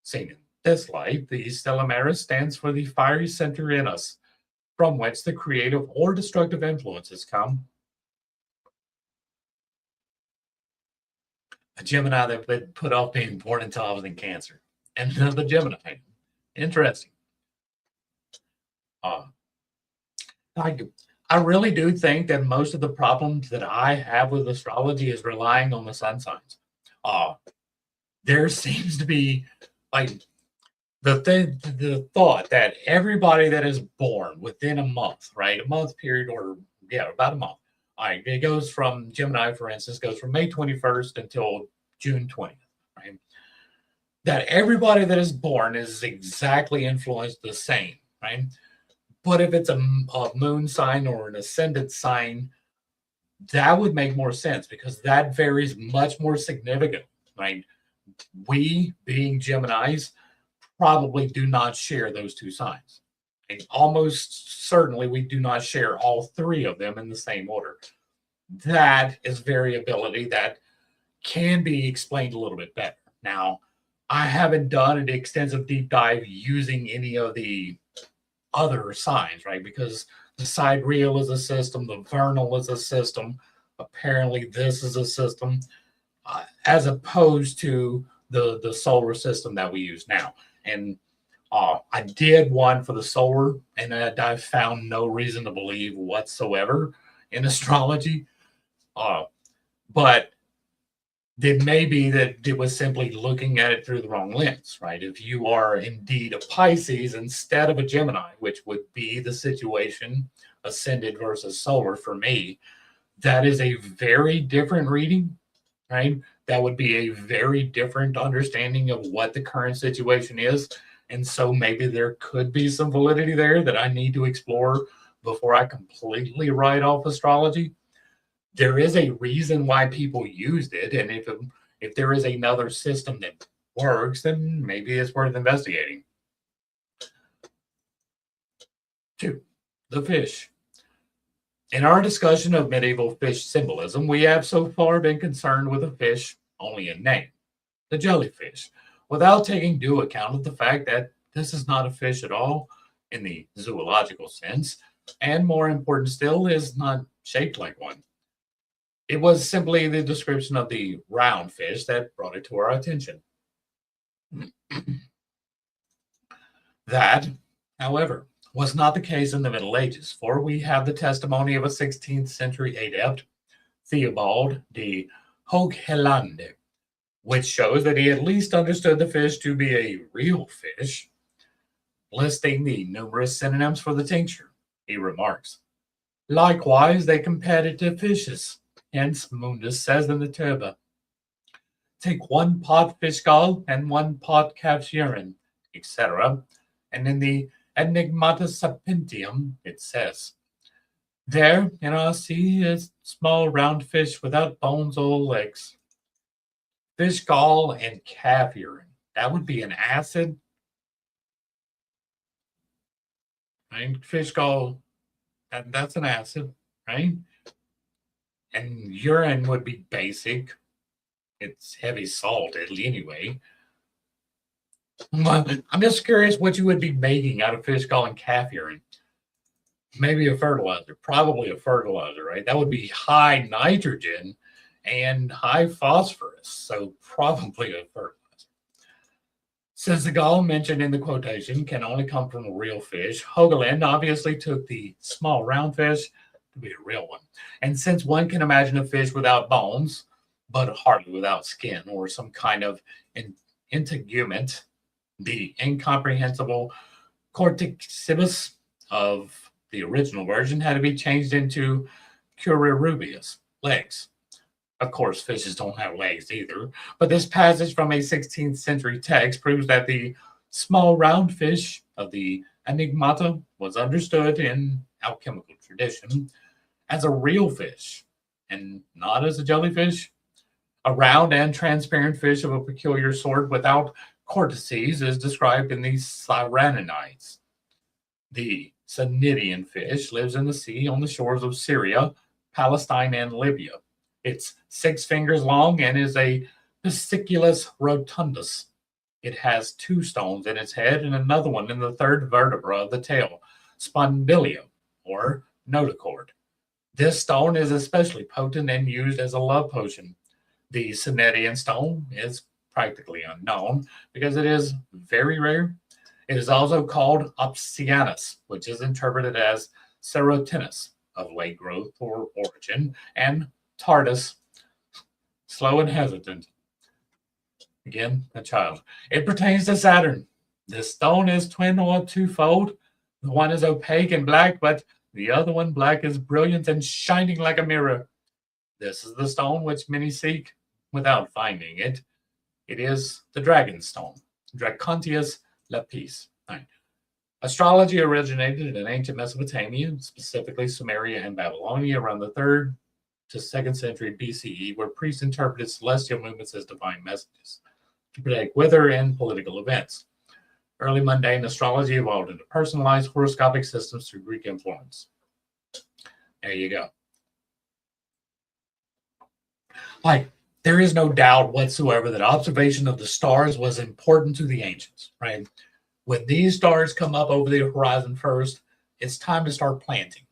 Seen in this light, the Stella Maris stands for the fiery center in us, from which the creative or destructive influences come. A Gemini that would put off being born until I was in Cancer. And the Gemini. Interesting. I really do think that most of the problems that I have with astrology is relying on the sun signs. There seems to be like the thought that everybody that is born within a month, right, a month period, or about a month. All right, it goes from Gemini, for instance, goes from May 21st until June 20th, right? That everybody that is born is exactly influenced the same, right? But if it's a moon sign or an ascendant sign, that would make more sense because that varies much more significantly, right? We, being Geminis, probably do not share those two signs. And almost certainly we do not share all three of them in the same order. That is variability that can be explained a little bit better. Now, I haven't done an extensive deep dive using any of the other signs, right? Because the sidereal is a system, the vernal is a system. Apparently, this is a system, as opposed to the solar system that we use now. And I did one for the solar, and I found no reason to believe whatsoever in astrology. But It may be that it was simply looking at it through the wrong lens, right? If you are indeed a Pisces instead of a Gemini, which would be the situation, ascended versus solar for me, that is a very different reading, right? That would be a very different understanding of what the current situation is. And so maybe there could be some validity there that I need to explore before I completely write off astrology. There is a reason why people used it, and if there is another system that works, then maybe it's worth investigating. 2. The fish. In our discussion of medieval fish symbolism, we have so far been concerned with a fish only in name, the jellyfish, without taking due account of the fact that this is not a fish at all in the zoological sense, and more important still, is not shaped like one. It was simply the description of the round fish that brought it to our attention. That, however, was not the case in the Middle Ages, for we have the testimony of a 16th century adept, Theobald de Hooghelande, which shows that he at least understood the fish to be a real fish. Listing the numerous synonyms for the tincture, he remarks, likewise they compared it to fishes. Hence, Mundus says in the Turba, take 1 pot fish gall and 1 pot calf's urine, etc. And in the Enigmata Sapientium, it says, there in our sea is small round fish without bones or legs. Fish gall and calf urine. That would be an acid. Right? Fish gall, that's an acid, right? And urine would be basic. It's heavy salted anyway. I'm just curious what you would be making out of fish gall and calf urine. Maybe a fertilizer, probably a fertilizer, right? That would be high nitrogen and high phosphorus, so probably a fertilizer. Since the gall mentioned in the quotation can only come from a real fish, Hoagland obviously took the small round fish to be a real one. And since one can imagine a fish without bones, but hardly without skin or some kind of integument, the incomprehensible cortexibus of the original version had to be changed into curirubius, legs. Of course, fishes don't have legs either, but this passage from a 16th century text proves that the small round fish of the Enigmata was understood in alchemical tradition as a real fish and not as a jellyfish. A round and transparent fish of a peculiar sort without cortices is described in the Cyranides. The Cnidian fish lives in the sea on the shores of Syria, Palestine, and Libya. It's 6 fingers long and is a Pisciculus rotundus. It has 2 stones in its head and another one in the 3rd vertebra of the tail, spondylium, or notochord. This stone is especially potent and used as a love potion. The Cnidian stone is practically unknown because it is very rare. It is also called opsianus, which is interpreted as serotinus, of late growth or origin, and tardus, slow and hesitant. Again, a child. It pertains to Saturn. This stone is twin or twofold. The one is opaque and black, but the other one black is brilliant and shining like a mirror. This is the stone which many seek without finding it. It is the dragon stone, Dracontius lapis. Right. Astrology originated in ancient Mesopotamia, specifically Sumeria and Babylonia, around the 3rd to 2nd century BCE, where priests interpreted celestial movements as divine messages to predict weather and political events. Early mundane astrology evolved into personalized horoscopic systems through Greek influence. There you go. There is no doubt whatsoever that observation of the stars was important to the ancients, right? When these stars come up over the horizon first, it's time to start planting.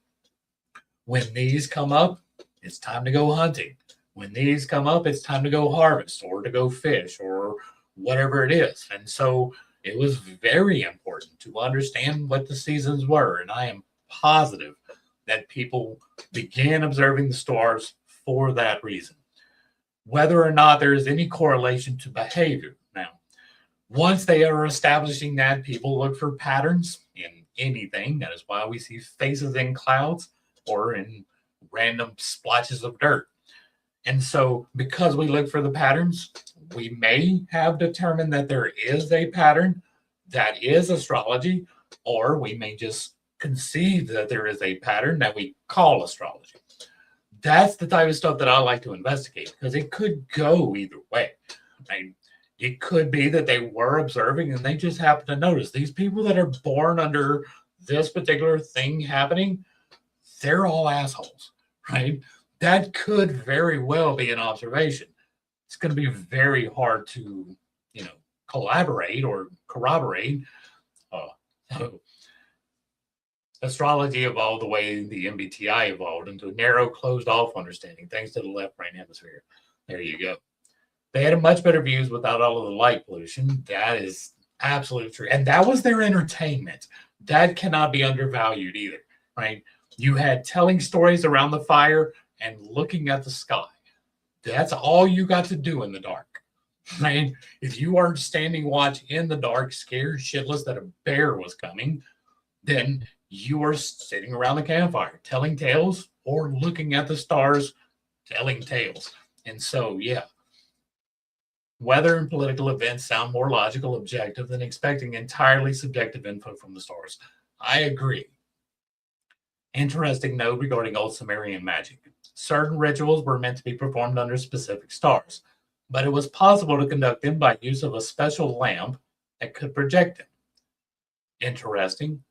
When these come up, it's time to go hunting. When these come up, it's time to go harvest or to go fish or whatever it is. And so it was very important to understand what the seasons were. And I am positive that people began observing the stars for that reason. whether or not there is any correlation to behavior. Now, once they are establishing that, people look for patterns in anything. That is why we see faces in clouds or in random splotches of dirt. And so, because we look for the patterns, we may have determined that there is a pattern that is astrology, or we may just conceive that there is a pattern that we call astrology. That's the type of stuff that I like to investigate, because it could go either way. Right? It could be that they were observing and they just happen to notice these people that are born under this particular thing happening, they're all assholes, right? That could very well be an observation. It's going to be very hard to, collaborate or corroborate. So astrology evolved the way the MBTI evolved, into a narrow, closed-off understanding, thanks to the left-brain hemisphere. There you go. They had much better views without all of the light pollution. That is absolutely true. And that was their entertainment. That cannot be undervalued either, right? You had telling stories around the fire and looking at the sky. That's all you got to do in the dark, right? If you aren't standing watch in the dark, scared shitless that a bear was coming, then you are sitting around the campfire telling tales or looking at the stars telling tales. And so, yeah, weather and political events sound more logical, objective than expecting entirely subjective info from the stars. I agree. Interesting note regarding old Sumerian magic. Certain rituals were meant to be performed under specific stars, but it was possible to conduct them by use of a special lamp that could project them. Interesting.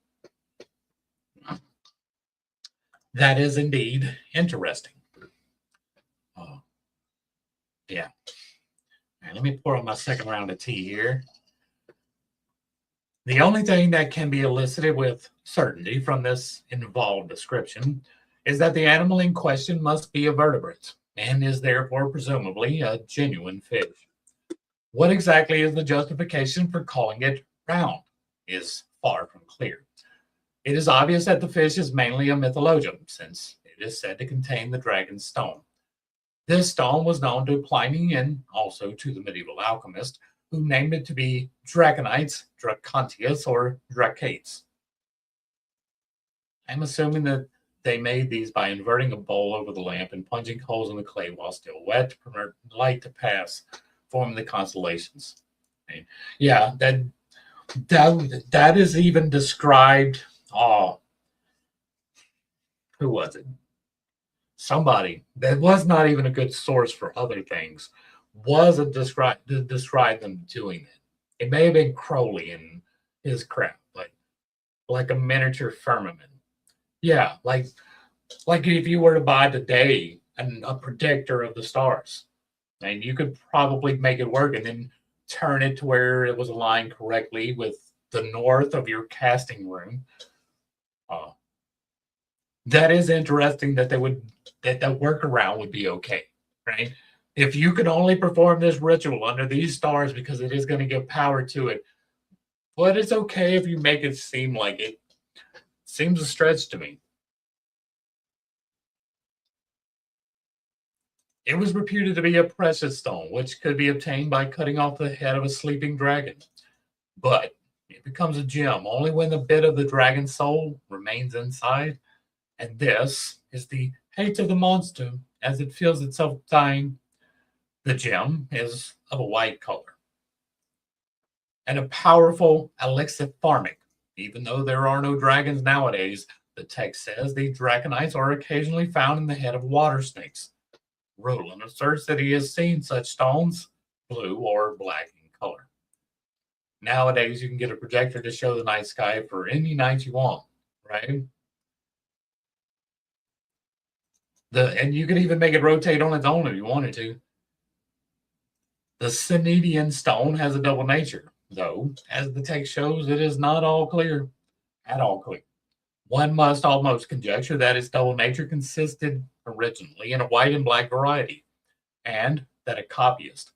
That is indeed interesting. Yeah. All right, let me pour on my second round of tea here. The only thing that can be elicited with certainty from this involved description is that the animal in question must be a vertebrate and is therefore presumably a genuine fish. What exactly is the justification for calling it round is far from clear. It is obvious that the fish is mainly a mythologium, since it is said to contain the dragon's stone. This stone was known to Pliny and also to the medieval alchemist, who named it to be draconites, dracontius, or dracates. I'm assuming that they made these by inverting a bowl over the lamp and plunging holes in the clay while still wet to permit light to pass, forming the constellations. Right? Yeah, that is even described. Oh, who was it? Somebody that was not even a good source for other things was describe them doing it. It may have been Crowley and his crap, but like a miniature firmament. Yeah, like if you were to buy today a predictor of the stars, and you could probably make it work and then turn it to where it was aligned correctly with the north of your casting room. That is interesting that that workaround would be okay, right? If you could only perform this ritual under these stars because it is going to give power to it, but it's okay if you make it seem like it. Seems a stretch to me. It was reputed to be a precious stone, which could be obtained by cutting off the head of a sleeping dragon. But it becomes a gem only when the bit of the dragon's soul remains inside. And this is the hate of the monster as it feels itself dying. The gem is of a white color and a powerful elixipharmic. Even though there are no dragons nowadays, the text says the draconites are occasionally found in the head of water snakes. Roland asserts that he has seen such stones, blue or black in color. Nowadays, you can get a projector to show the night sky for any night you want, right? And you could even make it rotate on its own if you wanted to. The Cneidian stone has a double nature, though, as the text shows, it is not all clear, at all clear. One must almost conjecture that its double nature consisted originally in a white and black variety, and that a copyist,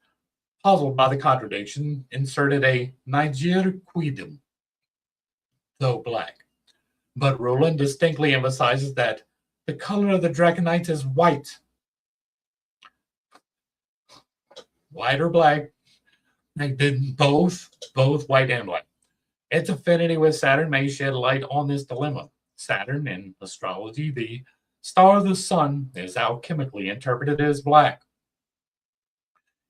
puzzled by the contradiction, inserted a Niger quidem, though black. But Roland distinctly emphasizes that the color of the draconites is white. white or black. Like both white and black. Its affinity with Saturn may shed light on this dilemma. Saturn, in astrology, the star of the sun, is alchemically interpreted as black.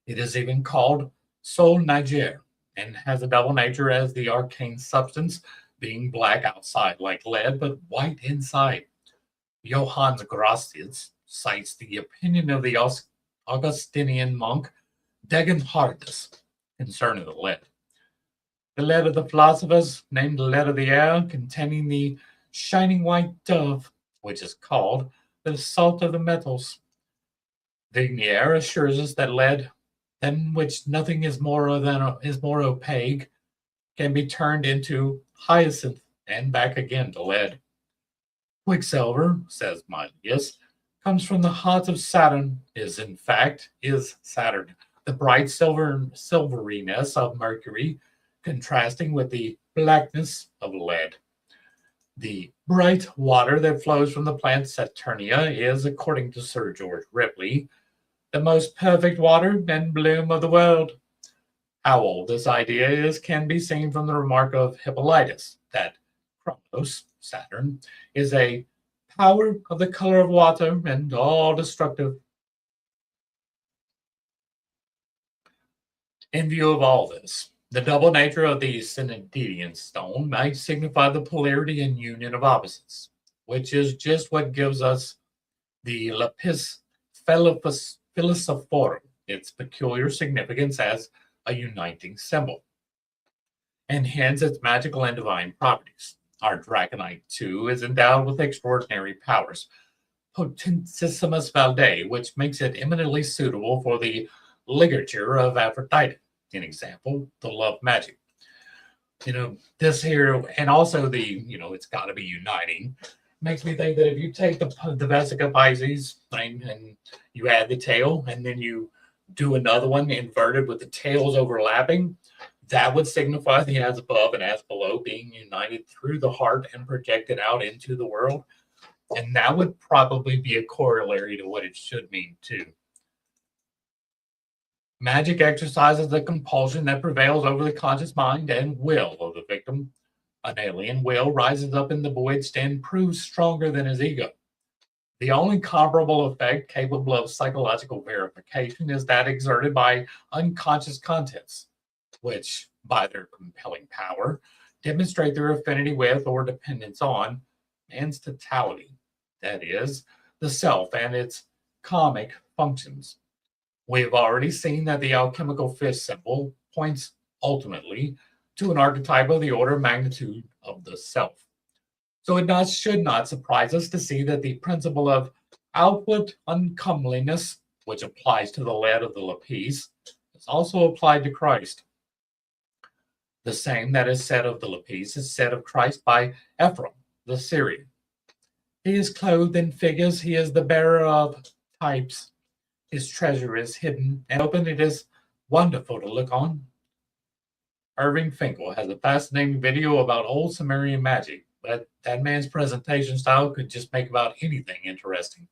It is even called Sol Niger and has a double nature as the arcane substance, being black outside like lead, but white inside. Johannes Gracius cites the opinion of the Augustinian monk Degenhardus concerning the lead. The lead of the philosophers, named the lead of the air, containing the shining white dove, which is called the salt of the metals. Vignier assures us that lead, than which nothing is more opaque, can be turned into hyacinth and back again to lead. Quicksilver, says Miletus, comes from the heart of Saturn, is Saturn, the bright silveriness of Mercury, contrasting with the blackness of lead. The bright water that flows from the plant Saturnia is, according to Sir George Ripley, the most perfect water and bloom of the world. How old this idea is can be seen from the remark of Hippolytus that Kronos, Saturn, is a power of the color of water and all destructive. In view of all this, the double nature of the Synedidian stone might signify the polarity and union of opposites, which is just what gives us the lapis philosophorum, its peculiar significance as a uniting symbol, and hence its magical and divine properties. Our draconite, too, is endowed with extraordinary powers, potentissimus valde, which makes it eminently suitable for the ligature of Aphrodite. An example, the love magic. This here, and also it's got to be uniting. Makes me think that if you take the Vesica Pisces thing and you add the tail, and then you do another one inverted with the tails overlapping, that would signify the as above and as below being united through the heart and projected out into the world. And that would probably be a corollary to what it should mean too. Magic exercises the compulsion that prevails over the conscious mind and will of the victim. An alien will rises up in the bewitched and proves stronger than his ego. The only comparable effect capable of psychological verification is that exerted by unconscious contents, which, by their compelling power, demonstrate their affinity with or dependence on man's totality, that is, the self and its karmic functions. We have already seen that the alchemical fish symbol points ultimately to an archetype of the order of magnitude of the self. So it should not surprise us to see that the principle of outward uncomeliness, which applies to the lead of the lapis, is also applied to Christ. The same that is said of the lapis is said of Christ by Ephraim, the Syrian. He is clothed in figures, he is the bearer of types. His treasure is hidden and open. It is wonderful to look on. Irving Finkel has a fascinating video about old Sumerian magic, but that man's presentation style could just make about anything interesting.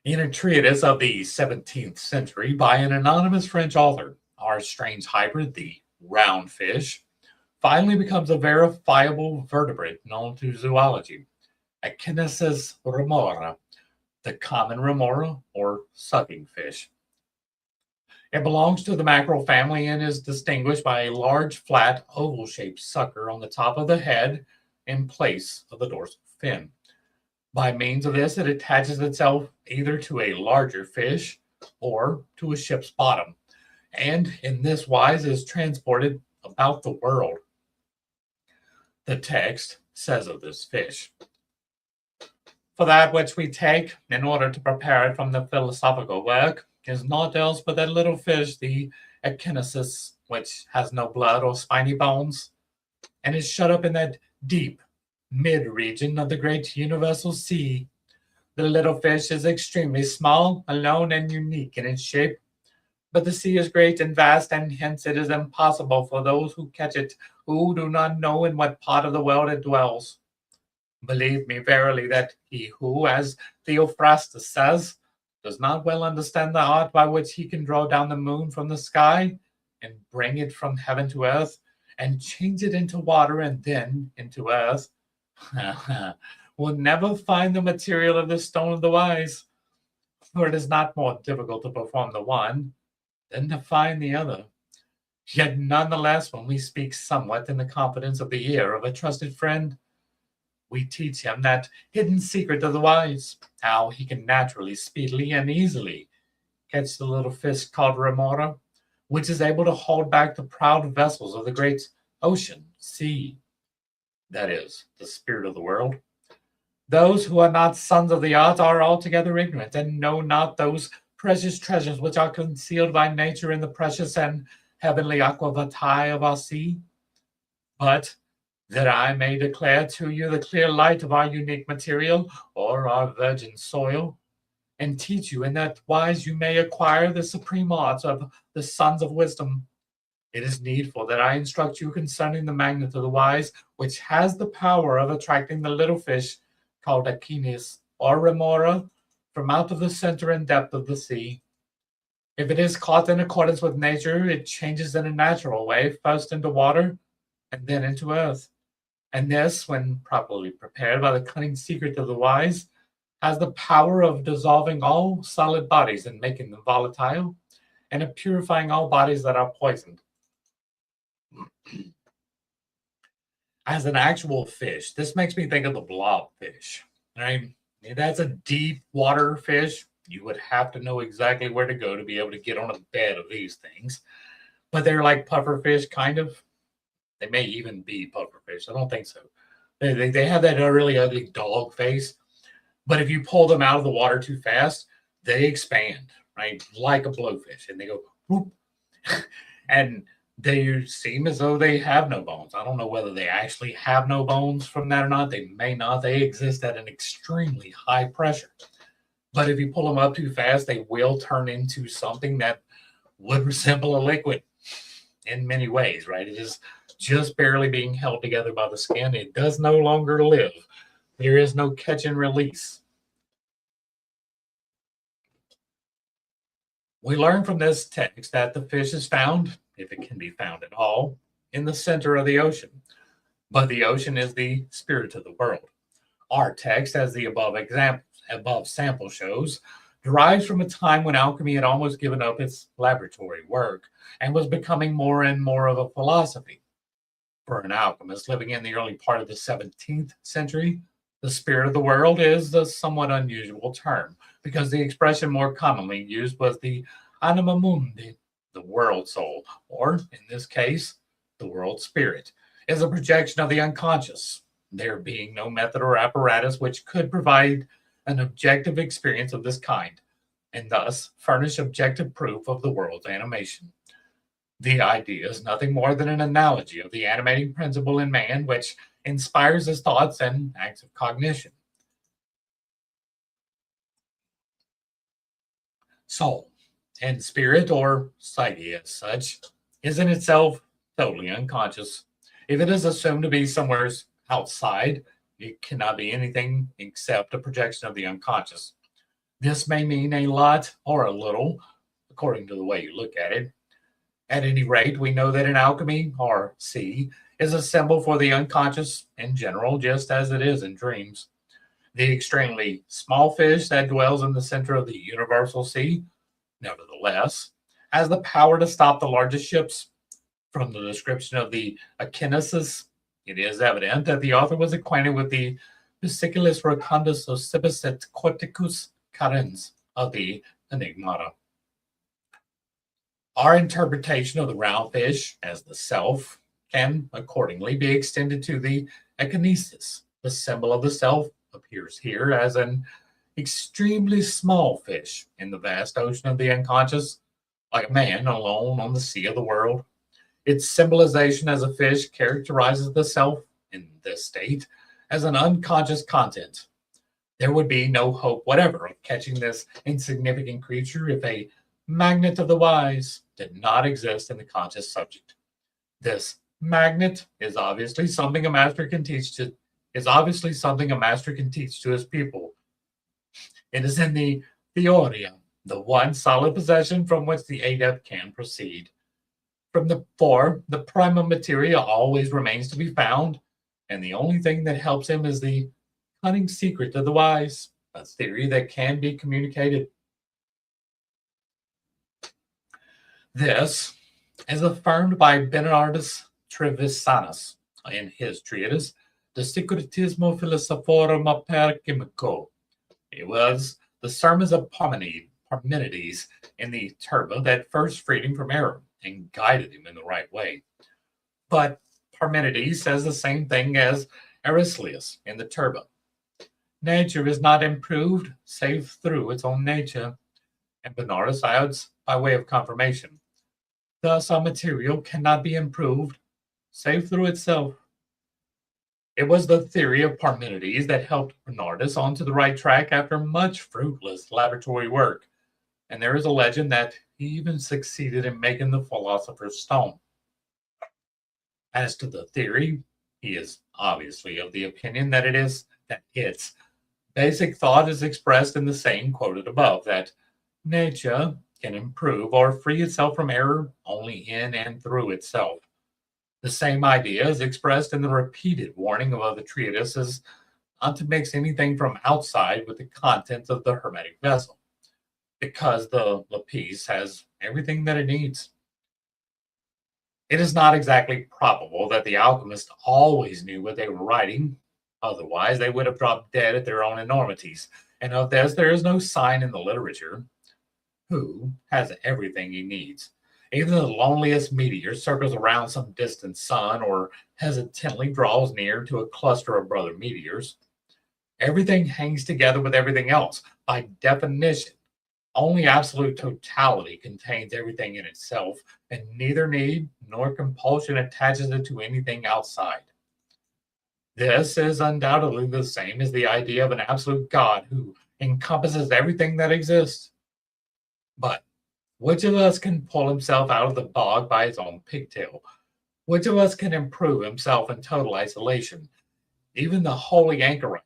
In a treatise of the 17th century by an anonymous French author, our strange hybrid, the round fish, finally becomes a verifiable vertebrate known to zoology. Echinus remora, the common remora or sucking fish. It belongs to the mackerel family and is distinguished by a large, flat, oval-shaped sucker on the top of the head in place of the dorsal fin. By means of this, it attaches itself either to a larger fish or to a ship's bottom, and in this wise is transported about the world. The text says of this fish, "For that which we take, in order to prepare it from the philosophical work, is naught else but that little fish, the echinus, which has no blood or spiny bones, and is shut up in that deep mid-region of the great universal sea. The little fish is extremely small, alone, and unique in its shape, but the sea is great and vast, and hence it is impossible for those who catch it, who do not know in what part of the world it dwells. Believe me verily that he who, as Theophrastus says, does not well understand the art by which he can draw down the moon from the sky and bring it from heaven to earth and change it into water and then into earth, will never find the material of the stone of the wise, for it is not more difficult to perform the one than to find the other. Yet nonetheless, when we speak somewhat in the confidence of the ear of a trusted friend, we teach him that hidden secret of the wise, how he can naturally, speedily, and easily catch the little fish called remora, which is able to hold back the proud vessels of the great ocean, sea, that is, the spirit of the world. Those who are not sons of the art are altogether ignorant, and know not those precious treasures which are concealed by nature in the precious and heavenly aqua vitae of our sea. But that I may declare to you the clear light of our unique material, or our virgin soil, and teach you in that wise you may acquire the supreme arts of the sons of wisdom, it is needful that I instruct you concerning the magnet of the wise, which has the power of attracting the little fish called Achenis or remora from out of the center and depth of the sea. If it is caught in accordance with nature, it changes in a natural way, first into water and then into earth. And this, when properly prepared by the cunning secret of the wise, has the power of dissolving all solid bodies and making them volatile, and of purifying all bodies that are poisoned. As an actual fish, this makes me think of the blobfish. Right? That's a deep water fish. You would have to know exactly where to go to be able to get on a bed of these things. But they're like pufferfish, kind of. They may even be pufferfish. I don't think so. They have that really ugly dog face. But if you pull them out of the water too fast, they expand, right? Like a blowfish. And they go, whoop. And they seem as though they have no bones. I don't know whether they actually have no bones from that or not. They may not. They exist at an extremely high pressure. But if you pull them up too fast, they will turn into something that would resemble a liquid in many ways, right? It is just barely being held together by the skin. It does no longer live. There is no catch and release. We learn from this text that the fish is found, if it can be found at all, in the center of the ocean. But the ocean is the spirit of the world. Our text, as the above sample shows, derives from a time when alchemy had almost given up its laboratory work and was becoming more and more of a philosophy. For an alchemist living in the early part of the 17th century, the spirit of the world is a somewhat unusual term, because the expression more commonly used was the anima mundi, the world soul, or in this case, the world spirit, is a projection of the unconscious, there being no method or apparatus which could provide an objective experience of this kind, and thus furnish objective proof of the world's animation. The idea is nothing more than an analogy of the animating principle in man, which inspires his thoughts and acts of cognition. Soul, and spirit, or psyche as such, is in itself totally unconscious. If it is assumed to be somewhere outside, it cannot be anything except a projection of the unconscious. This may mean a lot or a little, according to the way you look at it. At any rate, we know that in alchemy, or sea, is a symbol for the unconscious in general, just as it is in dreams. The extremely small fish that dwells in the center of the universal sea, nevertheless, has the power to stop the largest ships. From the description of the Achenesis, it is evident that the author was acquainted with the Vesiculus rotundus ossibus et corticus carens of the Enigmata. Our interpretation of the roundfish as the self can accordingly be extended to the ekinesis. The symbol of the self appears here as an extremely small fish in the vast ocean of the unconscious, like a man alone on the sea of the world. Its symbolization as a fish characterizes the self in this state as an unconscious content. There would be no hope whatever of catching this insignificant creature if a magnet of the wise did not exist in the conscious subject. This magnet is obviously something a master can teach to is obviously something a master can teach to his pupil. It is in the theoria, the one solid possession from which the adept can proceed. From the form, the prima materia always remains to be found, and the only thing that helps him is the cunning secret of the wise, a theory that can be communicated. This is affirmed by Bernardus Trevisanus in his treatise De Secretismo Philosophorum Aperchimico. It was the sermons of Parmenides in the Turba that first freed him from error and guided him in the right way. But Parmenides says the same thing as Aristotle in the Turba. Nature is not improved save through its own nature, and Bernardus adds by way of confirmation. Thus, our material cannot be improved save through itself. It was the theory of Parmenides that helped Bernardus onto the right track after much fruitless laboratory work, and there is a legend that he even succeeded in making the philosopher's stone. As to the theory, he is obviously of the opinion that its basic thought is expressed in the saying quoted above, that nature can improve or free itself from error only in and through itself. The same idea is expressed in the repeated warning of other treatises not to mix anything from outside with the contents of the hermetic vessel, because the lapis has everything that it needs. It is not exactly probable that the alchemists always knew what they were writing, otherwise they would have dropped dead at their own enormities, and of this there is no sign in the literature. Who has everything he needs? Even the loneliest meteor circles around some distant sun or hesitantly draws near to a cluster of brother meteors. Everything hangs together with everything else. By definition, only absolute totality contains everything in itself, and neither need nor compulsion attaches it to anything outside. This is undoubtedly the same as the idea of an absolute God who encompasses everything that exists. But which of us can pull himself out of the bog by his own pigtail? Which of us can improve himself in total isolation? Even the holy anchorite,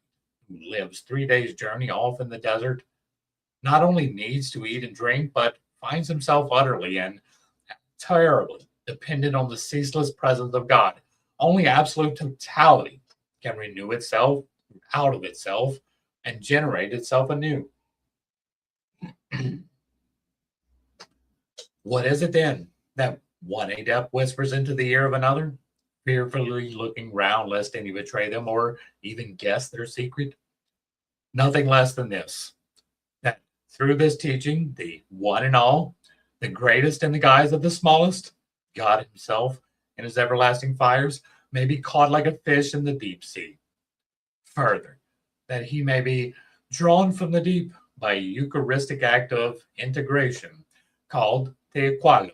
who lives 3 days' journey off in the desert, not only needs to eat and drink, but finds himself utterly and terribly dependent on the ceaseless presence of God. Only absolute totality can renew itself out of itself and generate itself anew. What is it then that one adept whispers into the ear of another, fearfully looking round lest any betray them or even guess their secret? Nothing less than this, that through this teaching, the one and all, the greatest in the guise of the smallest, God himself in his everlasting fires, may be caught like a fish in the deep sea. Further, that he may be drawn from the deep by a Eucharistic act of integration called Tequalo,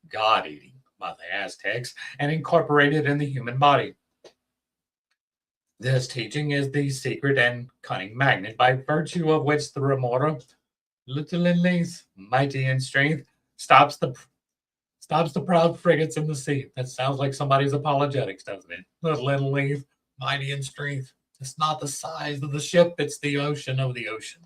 God-eating by the Aztecs, and incorporated in the human body. This teaching is the secret and cunning magnet by virtue of which the remora, little in length, mighty in strength, stops the proud frigates in the sea. That sounds like somebody's apologetics, doesn't it? Little in length, mighty in strength. It's not the size of the ship, it's the ocean of the ocean.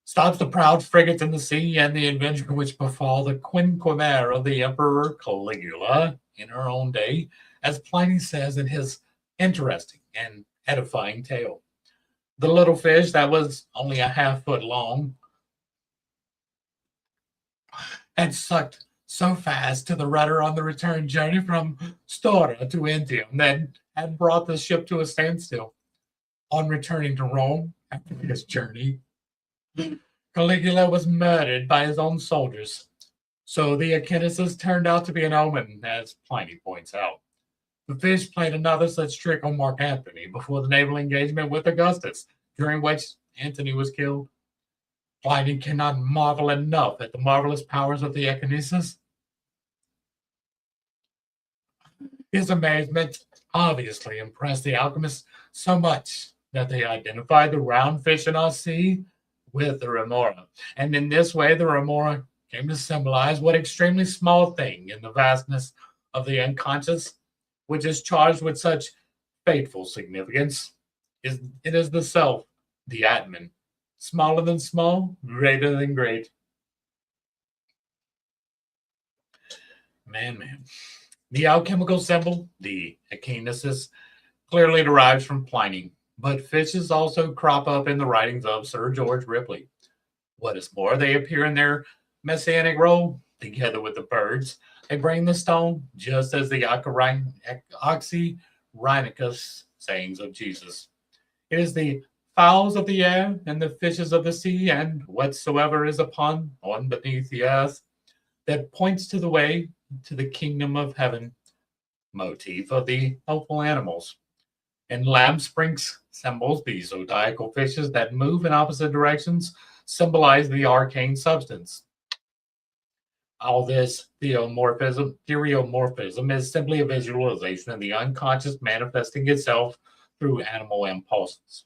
Stops the proud frigates in the sea and the adventure which befall the quinquemere of the Emperor Caligula in her own day, as Pliny says in his interesting and edifying tale. The little fish that was only a half-foot long had sucked so fast to the rudder on the return journey from Stora to Antium that had brought the ship to a standstill. On returning to Rome after his journey, Caligula was murdered by his own soldiers. So the Achilles turned out to be an omen, as Pliny points out. The fish played another such trick on Mark Antony before the naval engagement with Augustus, during which Antony was killed. Pliny cannot marvel enough at the marvelous powers of the Echinus. His amazement obviously impressed the alchemists so much that they identified the round fish in our sea with the remora. And in this way, the remora came to symbolize what extremely small thing in the vastness of the unconscious, which is charged with such fateful significance is it is the self, the Atman, smaller than small, greater than great. Man. The alchemical symbol, the echinus, clearly derives from Pliny, but fishes also crop up in the writings of Sir George Ripley. What is more, they appear in their messianic role together with the birds. They bring the stone, just as the Oxyrhynchus sayings of Jesus. It is the fowls of the air and the fishes of the sea and whatsoever is upon on beneath the earth that points to the way to the kingdom of heaven. Motif of the helpful animals. And lamb springs symbols, the zodiacal fishes that move in opposite directions, symbolize the arcane substance. All this theomorphism is simply a visualization of the unconscious manifesting itself through animal impulses.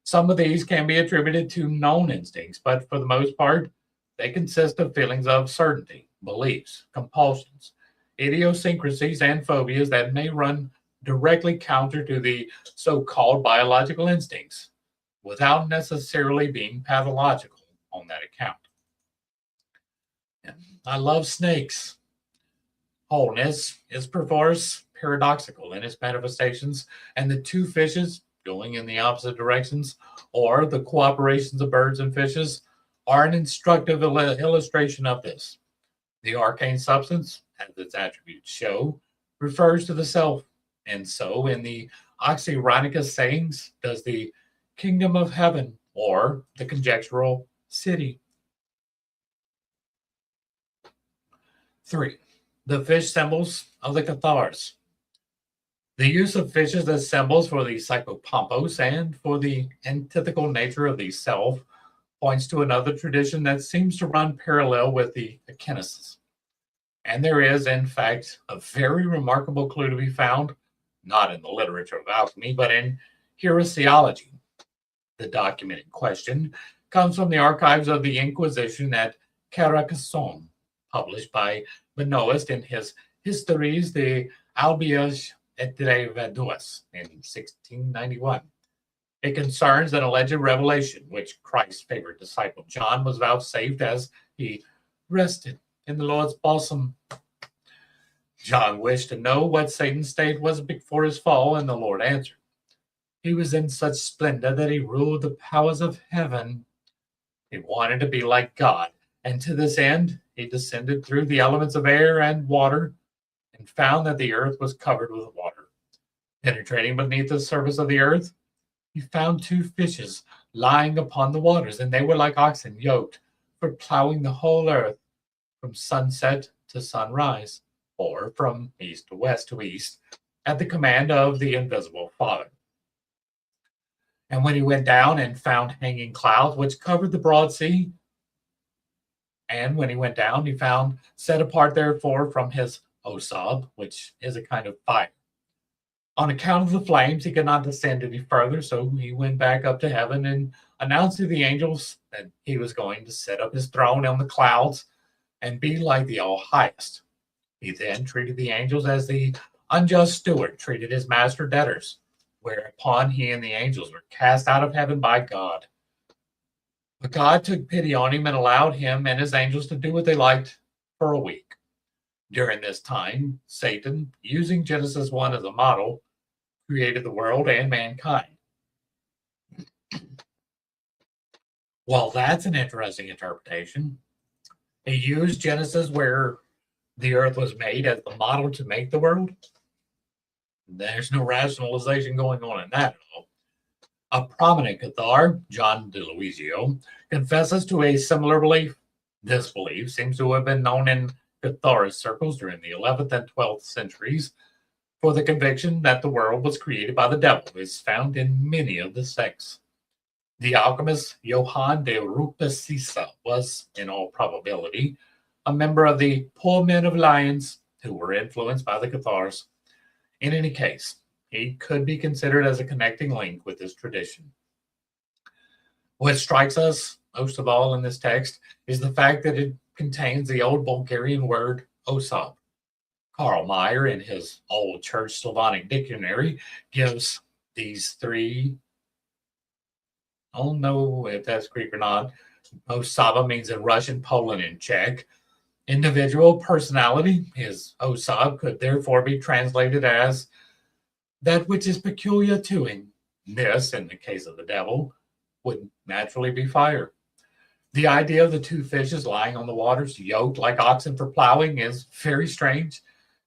Some of these can be attributed to known instincts, but for the most part, they consist of feelings of certainty, beliefs, compulsions, idiosyncrasies, and phobias that may run directly counter to the so-called biological instincts without necessarily being pathological on that account. I love snakes. Wholeness is perverse, paradoxical in its manifestations, and the two fishes going in the opposite directions, or the cooperations of birds and fishes, are an instructive illustration of this. The arcane substance, as its attributes show, refers to the self, and so in the Oxyrhynchus sayings does the kingdom of heaven, or the conjectural city. 3. The fish symbols of the Cathars. The use of fishes as symbols for the psychopompos and for the antithetical nature of the self points to another tradition that seems to run parallel with the echinus. And there is, in fact, a very remarkable clue to be found, not in the literature of alchemy, but in heresiology. The document in question comes from the archives of the Inquisition at Carcassonne, published by Benoist in his Histories de Albiage et de Vadouas in 1691. It concerns an alleged revelation which Christ's favorite disciple John was vouchsafed as he rested in the Lord's bosom. John wished to know what Satan's state was before his fall, and the Lord answered. He was in such splendor that he ruled the powers of heaven. He wanted to be like God, and to this end he descended through the elements of air and water and found that the earth was covered with water. Penetrating beneath the surface of the earth, he found two fishes lying upon the waters, and they were like oxen yoked for plowing the whole earth from sunset to sunrise, or from east to west to east, at the command of the invisible Father. And when he went down and found hanging clouds which covered the broad sea, and when he went down, he found set apart therefore from his Osab, which is a kind of fire. On account of the flames, he could not descend any further, so he went back up to heaven and announced to the angels that he was going to set up his throne on the clouds and be like the All-Highest. He then treated the angels as the unjust steward treated his master debtors, whereupon he and the angels were cast out of heaven by God. But God took pity on him and allowed him and his angels to do what they liked for a week. During this time, Satan, using Genesis 1 as a model, created the world and mankind. Well, that's an interesting interpretation. He used Genesis where the earth was made as the model to make the world. There's no rationalization going on in that at all. A prominent Cathar, John de Luizio, confesses to a similar belief. This belief seems to have been known in Catharist circles during the 11th and 12th centuries, for the conviction that the world was created by the devil is found in many of the sects. The alchemist Johann de Rupesisa was, in all probability, a member of the poor men of Lyons who were influenced by the Cathars. In any case, he could be considered as a connecting link with this tradition. What strikes us most of all in this text is the fact that it contains the old Bulgarian word osab, Karl Mayer, in his Old Church Slavonic Dictionary, gives these three. I don't know if that's Greek or not. Osaba means in Russian, Poland, and Czech. Individual personality, his Osab, could therefore be translated as that which is peculiar to him. This, in the case of the devil, would naturally be fire. The idea of the two fishes lying on the waters, yoked like oxen for plowing, is very strange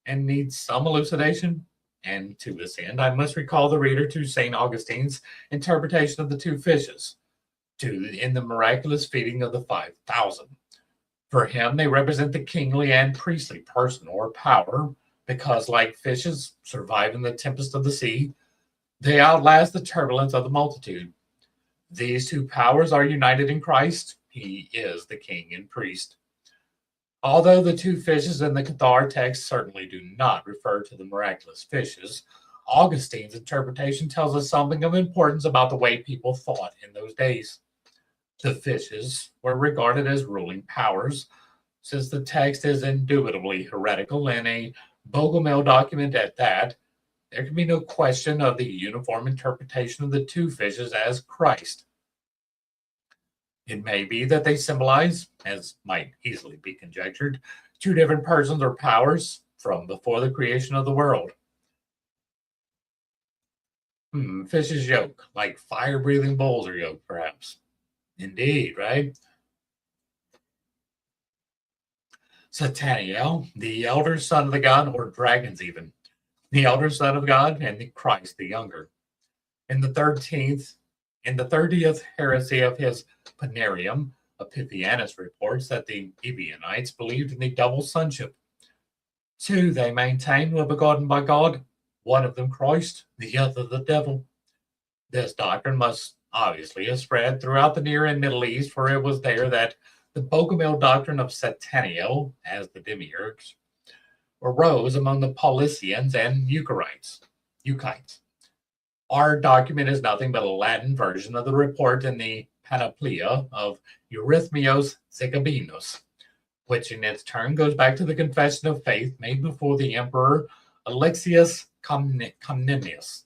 and needs some elucidation. And to this end, I must recall the reader to St. Augustine's interpretation of the two fishes in the miraculous feeding of the 5,000. For him, they represent the kingly and priestly person or power, because, like fishes surviving the tempest of the sea, they outlast the turbulence of the multitude. These two powers are united in Christ. He is the king and priest. Although the two fishes in the Cathar text certainly do not refer to the miraculous fishes, Augustine's interpretation tells us something of importance about the way people thought in those days. The fishes were regarded as ruling powers, since the text is indubitably heretical and a Bogomil document at that. There can be no question of the uniform interpretation of the two fishes as Christ. It may be that they symbolize, as might easily be conjectured, two different persons or powers from before the creation of the world. Fishes yoke, like fire-breathing bulls are yoked, perhaps. Indeed, right? Sataniel, the elder son of the god, or dragons even, the elder son of God, and the Christ the younger. In the 30th heresy of his Panarium, Epiphanius reports that the Ebionites believed in the double sonship. Two they maintained were begotten by God, one of them Christ, the other the devil. This doctrine must obviously have spread throughout the Near and Middle East, for it was there that the Bogomil doctrine of Sataniel, as the demiurges, arose among the Paulicians and Eucharites. Our document is nothing but a Latin version of the report in the Panoplia of Eurythmios Zagabinus, which in its turn goes back to the confession of faith made before the Emperor Alexius Comnenus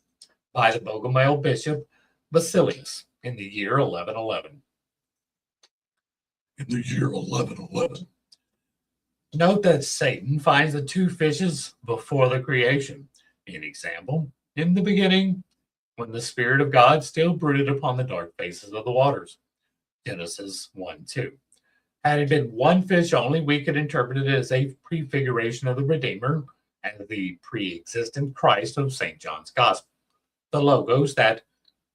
by the Bogomil bishop Basilius in the year 1111. In the year 1111. Note that Satan finds the two fishes before the creation. An example, in the beginning, when the Spirit of God still brooded upon the dark faces of the waters. Genesis 1:2. Had it been one fish only, we could interpret it as a prefiguration of the Redeemer and the pre-existent Christ of St. John's Gospel. The Logos that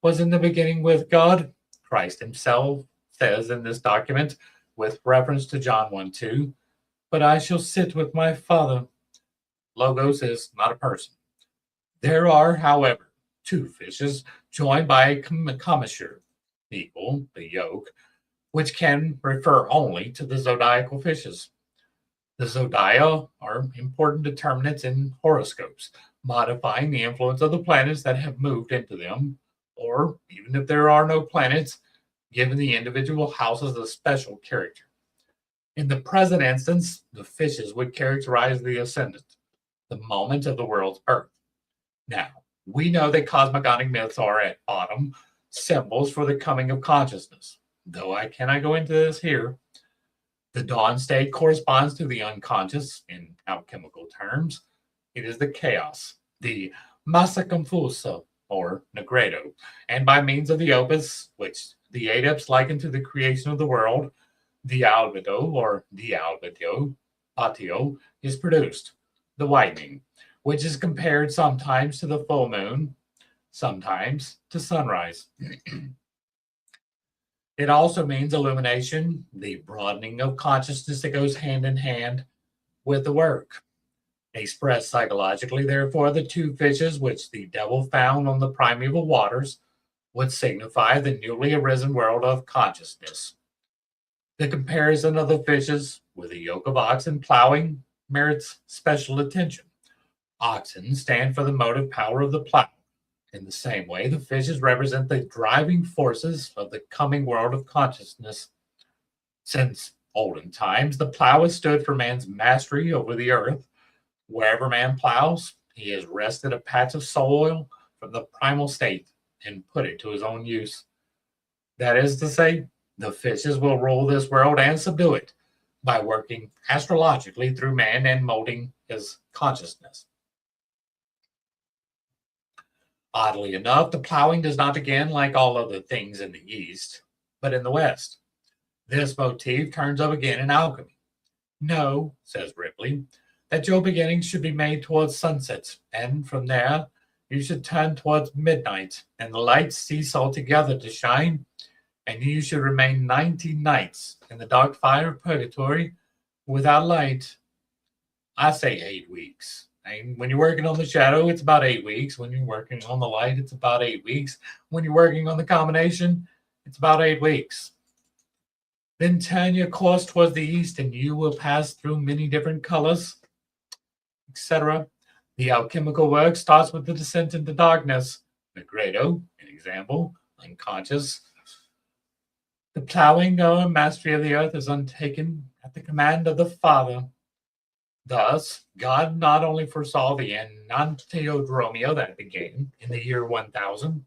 was in the beginning with God, Christ himself says in this document, with reference to John 1:2, but I shall sit with my Father. Logos is not a person. There are, however, two fishes joined by a commissure, equal, the yoke, which can refer only to the zodiacal fishes. The zodia are important determinants in horoscopes, modifying the influence of the planets that have moved into them, or even if there are no planets, giving the individual houses a special character. In the present instance, the fishes would characterize the ascendant, the moment of the world's birth. Now, we know that cosmogonic myths are at bottom symbols for the coming of consciousness, though I cannot go into this here. The dawn state corresponds to the unconscious in alchemical terms. It is the chaos, the massa confusa, or negredo, and by means of the opus, which the adepts liken to the creation of the world, the albedo, or the albedo, patio, is produced, the widening, which is compared sometimes to the full moon, sometimes to sunrise. It also means illumination, the broadening of consciousness that goes hand in hand with the work. Expressed psychologically, therefore, the two fishes which the devil found on the primeval waters would signify the newly arisen world of consciousness. The comparison of the fishes with a yoke of oxen plowing merits special attention. Oxen stand for the motive power of the plow. In the same way, the fishes represent the driving forces of the coming world of consciousness. Since olden times, the plow has stood for man's mastery over the earth, Wherever man plows, he has wrested a patch of soil from the primal state and put it to his own use. That is to say, the fishes will rule this world and subdue it by working astrologically through man and molding his consciousness. Oddly enough, the plowing does not begin like all other things in the East, but in the West. This motif turns up again in alchemy. No, says Ripley, that your beginnings should be made towards sunsets, and from there you should turn towards midnight, and the lights cease altogether to shine, and you should remain 90 nights in the dark fire of purgatory without light. I say 8 weeks. And when you're working on the shadow, it's about 8 weeks. When you're working on the light, it's about 8 weeks. When you're working on the combination, it's about 8 weeks. Then turn your course towards the east, and you will pass through many different colors, etc. The alchemical work starts with the descent into darkness. The grado, an example, unconscious. The plowing or mastery of the earth is undertaken at the command of the Father. Thus, God not only foresaw the enantiodromia that began in the year 1000,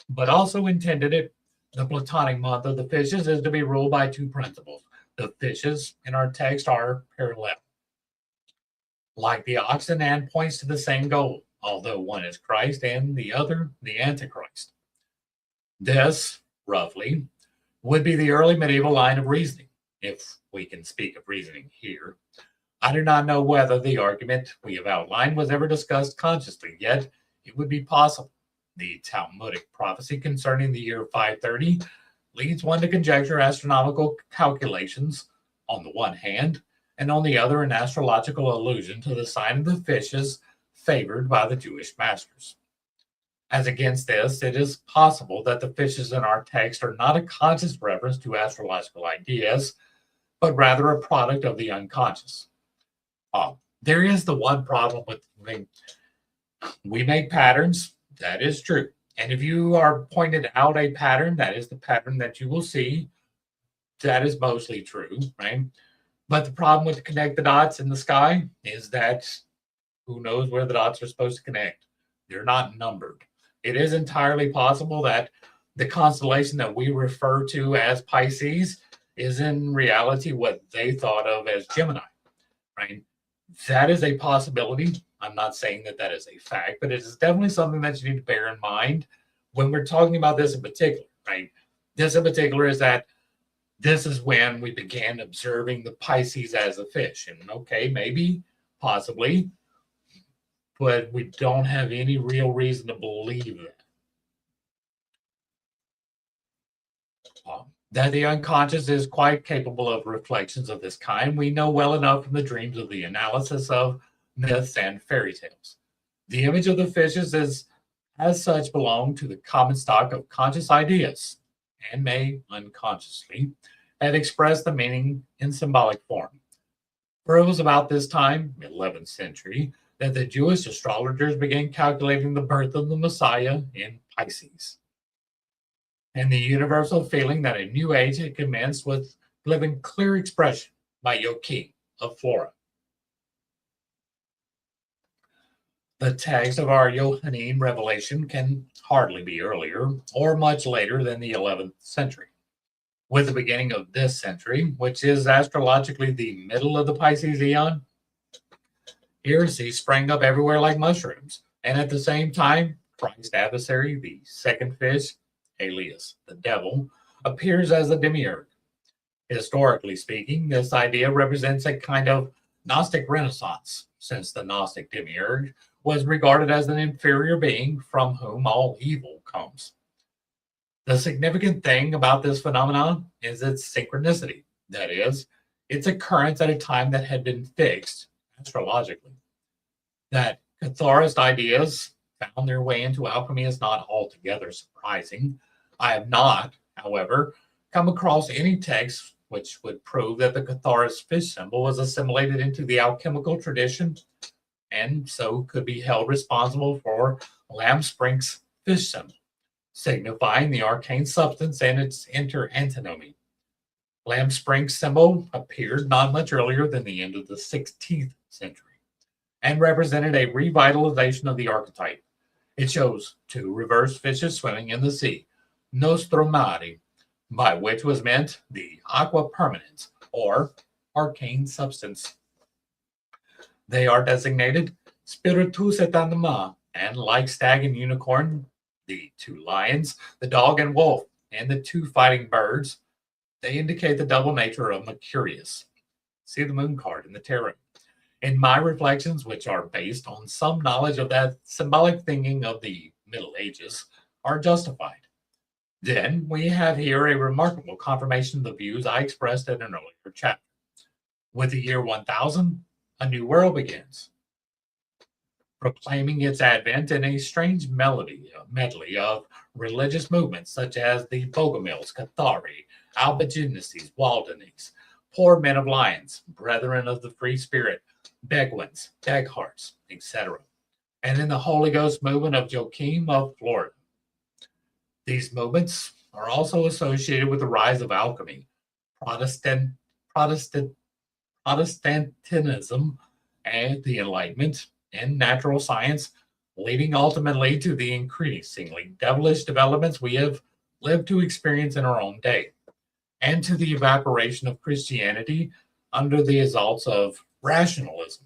but also intended it. The Platonic month of the fishes is to be ruled by two principles. The fishes in our text are parallel. Like the oxen, and points to the same goal, although one is Christ and the other the Antichrist. This, roughly, would be the early medieval line of reasoning, if we can speak of reasoning here. I do not know whether the argument we have outlined was ever discussed consciously, yet it would be possible. The Talmudic prophecy concerning the year 530 leads one to conjecture astronomical calculations on the one hand, and on the other an astrological allusion to the sign of the fishes favored by the Jewish masters. As against this, it is possible that the fishes in our text are not a conscious reference to astrological ideas, but rather a product of the unconscious. There is the one problem with we make patterns. That is true. And if you are pointed out a pattern, that is the pattern that you will see. That is mostly true, right? But the problem with connect the dots in the sky is that who knows where the dots are supposed to connect? They're not numbered. It is entirely possible that the constellation that we refer to as Pisces is in reality what they thought of as Gemini, right? That is a possibility. I'm not saying that that is a fact, but it is definitely something that you need to bear in mind when we're talking about this in particular, right? This in particular is that this is when we began observing the Pisces as a fish. And okay, maybe, possibly, but we don't have any real reason to believe that. That the unconscious is quite capable of reflections of this kind, we know well enough from the dreams of the analysis of myths and fairy tales. The image of the fishes is, as such, belong to the common stock of conscious ideas, and may, unconsciously, have expressed the meaning in symbolic form. For it was about this time, 11th century, that the Jewish astrologers began calculating the birth of the Messiah in Pisces. And the universal feeling that a new age had commenced was given clear expression by Joachim of Flora. The text of our Johannine revelation can hardly be earlier or much later than the 11th century. With the beginning of this century, which is astrologically the middle of the Pisces eon, heresies sprang up everywhere like mushrooms, and at the same time, Christ's adversary, the second fish, alias the devil, appears as a demiurge. Historically speaking, this idea represents a kind of Gnostic renaissance, since the Gnostic demiurge was regarded as an inferior being from whom all evil comes. The significant thing about this phenomenon is its synchronicity, that is, its occurrence at a time that had been fixed astrologically. That Catharist ideas found their way into alchemy is not altogether surprising. I have not, however, come across any text which would prove that the Catharist fish symbol was assimilated into the alchemical tradition and so could be held responsible for Lamsprink's fish symbol, signifying the arcane substance and its interantinomy. Lamsprink's symbol appeared not much earlier than the end of the 16th century, and represented a revitalization of the archetype. It shows two reversed fishes swimming in the sea, nostro mare, by which was meant the aqua permanens, or arcane substance. They are designated spiritus et anima, and like stag and unicorn, the two lions, the dog and wolf, and the two fighting birds, they indicate the double nature of Mercurius. See the moon card in the tarot. In my reflections, which are based on some knowledge of that symbolic thinking of the Middle Ages, are justified. Then we have here a remarkable confirmation of the views I expressed in an earlier chapter. With the year 1000, a new world begins, proclaiming its advent in a strange medley of religious movements such as the Bogomils, Cathari, Albigenses, Waldenese, poor men of Lyons, brethren of the free spirit, Beguines, Begharts, etc., and in the Holy Ghost movement of Joachim of Florida. These movements are also associated with the rise of alchemy, Protestantism, and the Enlightenment, and natural science, leading ultimately to the increasingly devilish developments we have lived to experience in our own day, and to the evaporation of Christianity under the assaults of rationalism,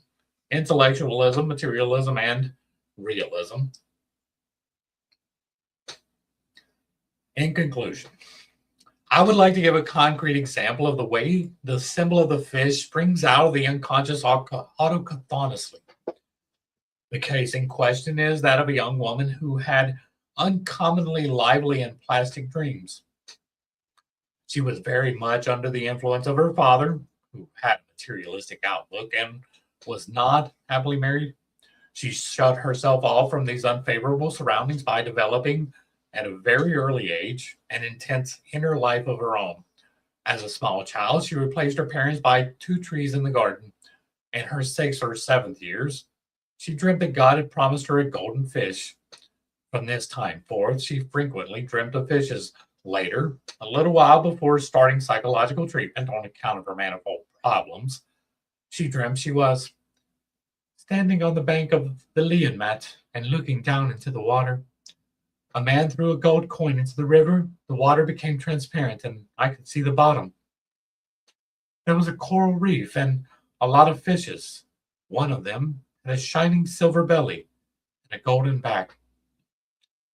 intellectualism, materialism, and realism. In conclusion, I would like to give a concrete example of the way the symbol of the fish springs out of the unconscious autochthonously. The case in question is that of a young woman who had uncommonly lively and plastic dreams. She was very much under the influence of her father, who had a materialistic outlook and was not happily married. She shut herself off from these unfavorable surroundings by developing, at a very early age, an intense inner life of her own. As a small child, she replaced her parents by two trees in the garden. In her 6th or 7th years, she dreamt that God had promised her a golden fish. From this time forth, she frequently dreamt of fishes. Later, a little while before starting psychological treatment on account of her manifold problems, she dreamt she was standing on the bank of the Leonmat and looking down into the water. A man threw a gold coin into the river. The water became transparent, and I could see the bottom. There was a coral reef and a lot of fishes. One of them had a shining silver belly and a golden back.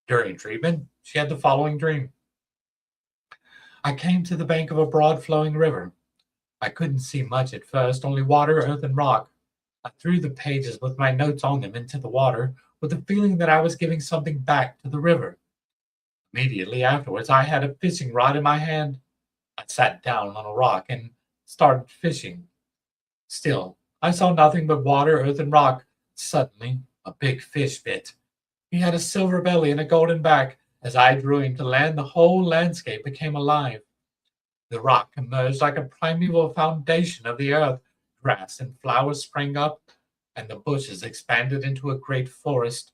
During treatment, she had the following dream. I came to the bank of a broad flowing river. I couldn't see much at first, only water, earth, and rock. I threw the pages with my notes on them into the water with the feeling that I was giving something back to the river. Immediately afterwards, I had a fishing rod in my hand. I sat down on a rock and started fishing. Still, I saw nothing but water, earth, and rock. Suddenly, a big fish bit. He had a silver belly and a golden back. As I drew him to land, the whole landscape became alive. The rock emerged like a primeval foundation of the earth. Grass and flowers sprang up, and the bushes expanded into a great forest.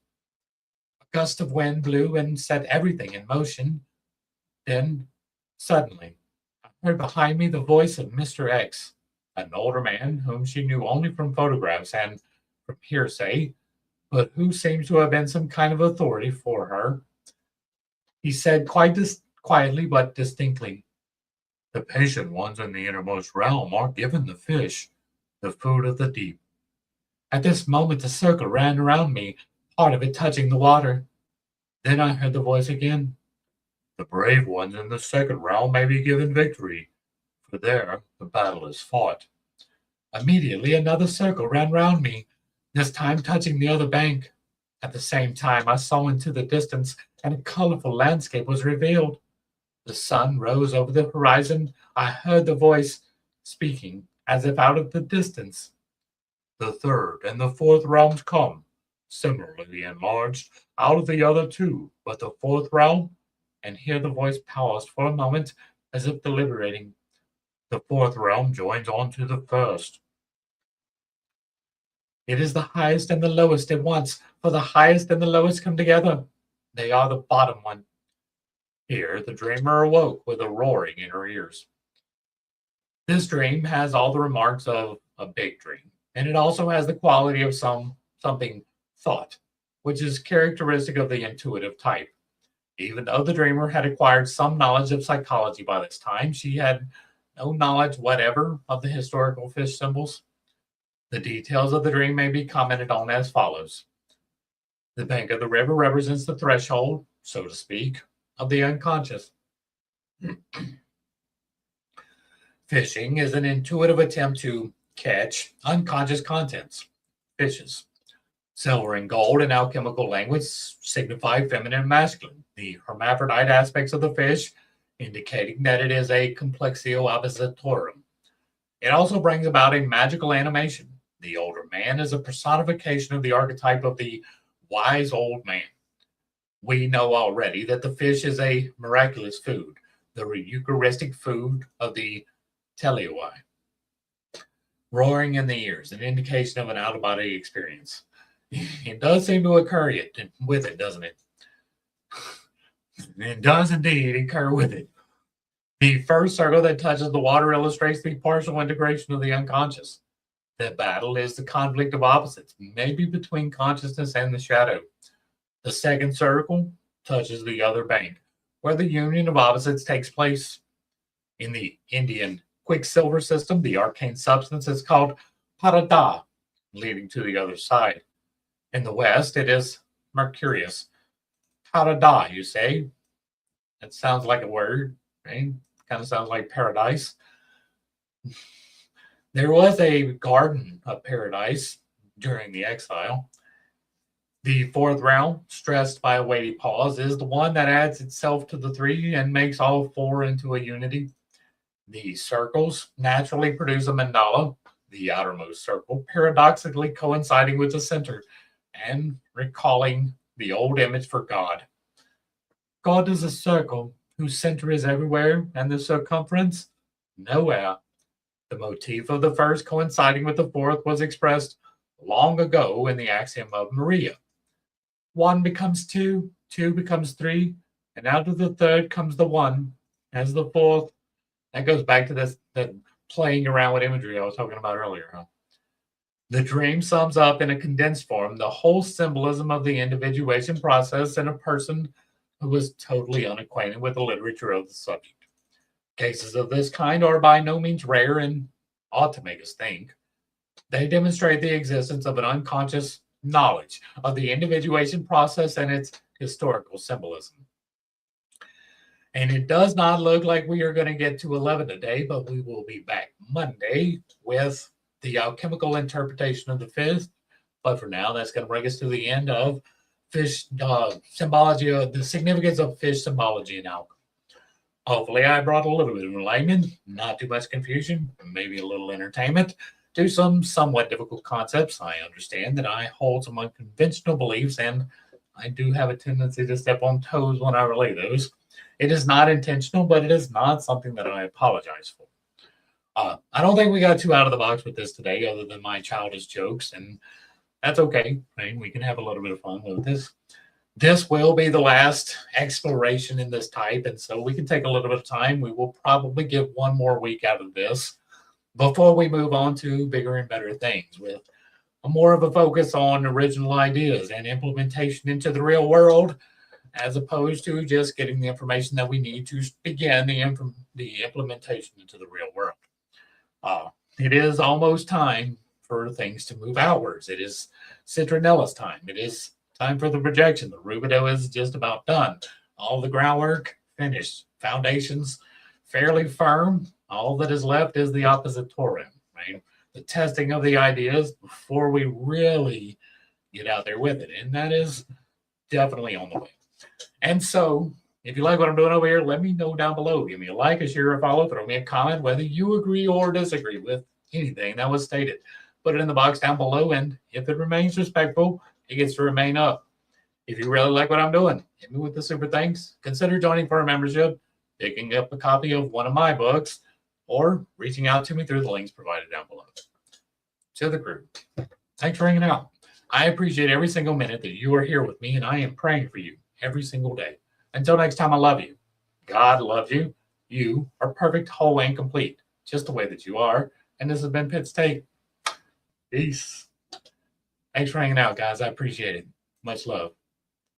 A gust of wind blew and set everything in motion. Then, suddenly, I heard behind me the voice of Mr. X, an older man whom she knew only from photographs and from hearsay, but who seems to have been some kind of authority for her. He said quite quietly but distinctly, "The patient ones in the innermost realm are given the fish, the food of the deep." At this moment, a circle ran around me, part of it touching the water. Then I heard the voice again. "The brave ones in the second realm may be given victory, for there the battle is fought." Immediately, another circle ran round me, this time touching the other bank. At the same time, I saw into the distance, and a colorful landscape was revealed. The sun rose over the horizon. I heard the voice speaking, as if out of the distance. "The third and the fourth realms come, similarly enlarged, out of the other two, but the fourth realm," and here the voice paused for a moment, as if deliberating, "the fourth realm joins on to the first. It is the highest and the lowest at once, for the highest and the lowest come together. They are the bottom one." Here the dreamer awoke with a roaring in her ears. This dream has all the remarks of a big dream, and it also has the quality of some something thought, which is characteristic of the intuitive type. Even though the dreamer had acquired some knowledge of psychology by this time, she had no knowledge whatever of the historical fish symbols. The details of the dream may be commented on as follows. The bank of the river represents the threshold, so to speak, of the unconscious. Fishing is an intuitive attempt to catch unconscious contents, fishes. Silver and gold in alchemical language signify feminine and masculine, the hermaphrodite aspects of the fish, indicating that it is a complexio oppositorum. It also brings about a magical animation. The older man is a personification of the archetype of the wise old man. We know already that the fish is a miraculous food, the Eucharistic food of the Teleoi. Roaring in the ears, an indication of an out-of-body experience. It does seem to occur with it, doesn't it? It does indeed occur with it. The first circle that touches the water illustrates the partial integration of the unconscious. The battle is the conflict of opposites, maybe between consciousness and the shadow. The second circle touches the other bank, where the union of opposites takes place. In the Indian Quicksilver system, the arcane substance is called Parada, leading to the other side. In the West, it is Mercurius. Parada, you say? That sounds like a word, right? Kind of sounds like paradise. There was a garden of paradise during the exile. The fourth realm, stressed by a weighty pause, is the one that adds itself to the three and makes all four into a unity. The circles naturally produce a mandala, the outermost circle, paradoxically coinciding with the center and recalling the old image for God. God is a circle whose center is everywhere and the circumference nowhere. The motif of the first coinciding with the fourth was expressed long ago in the axiom of Maria. One becomes two, two becomes three, and out of the third comes the one as the fourth. That goes back to this that playing around with imagery I was talking about earlier. Huh? The dream sums up in a condensed form the whole symbolism of the individuation process in a person who was totally unacquainted with the literature of the subject. Cases of this kind are by no means rare and ought to make us think. They demonstrate the existence of an unconscious knowledge of the individuation process and its historical symbolism. And it does not look like we are going to get to 11 today, but we will be back Monday with the alchemical interpretation of the fish. But for now, that's going to bring us to the end of fish symbology, the significance of fish symbology in alchemy. Hopefully, I brought a little bit of enlightenment, not too much confusion, maybe a little entertainment to some somewhat difficult concepts. I understand that I hold some unconventional beliefs, and I do have a tendency to step on toes when I relay those. It is not intentional, but it is not something that I apologize for. I don't think we got too out of the box with this today, other than my childish jokes, and that's okay. Right? We can have a little bit of fun with this. This will be the last exploration in this type, and so we can take a little bit of time. We will probably give one more week out of this before we move on to bigger and better things with more of a focus on original ideas and implementation into the real world, as opposed to just getting the information that we need to begin the implementation into the real world. It is almost time for things to move outwards. It is Citronella's time. It is time for the projection. The Rubido is just about done. All the groundwork finished. Foundations fairly firm. All that is left is the oppositorium, right? The testing of the ideas before we really get out there with it. And that is definitely on the way. And so, if you like what I'm doing over here, let me know down below. Give me a like, a share, a follow, throw me a comment, whether you agree or disagree with anything that was stated. Put it in the box down below, and if it remains respectful, it gets to remain up. If you really like what I'm doing, hit me with the super thanks. Consider joining for a membership, picking up a copy of one of my books, or reaching out to me through the links provided down below. To the crew, thanks for hanging out. I appreciate every single minute that you are here with me, and I am praying for you every single day. Until next time, I love you. God loves you. You are perfect, whole, and complete, just the way that you are. And this has been pittstake. Peace. Thanks for hanging out, guys. I appreciate it. Much love.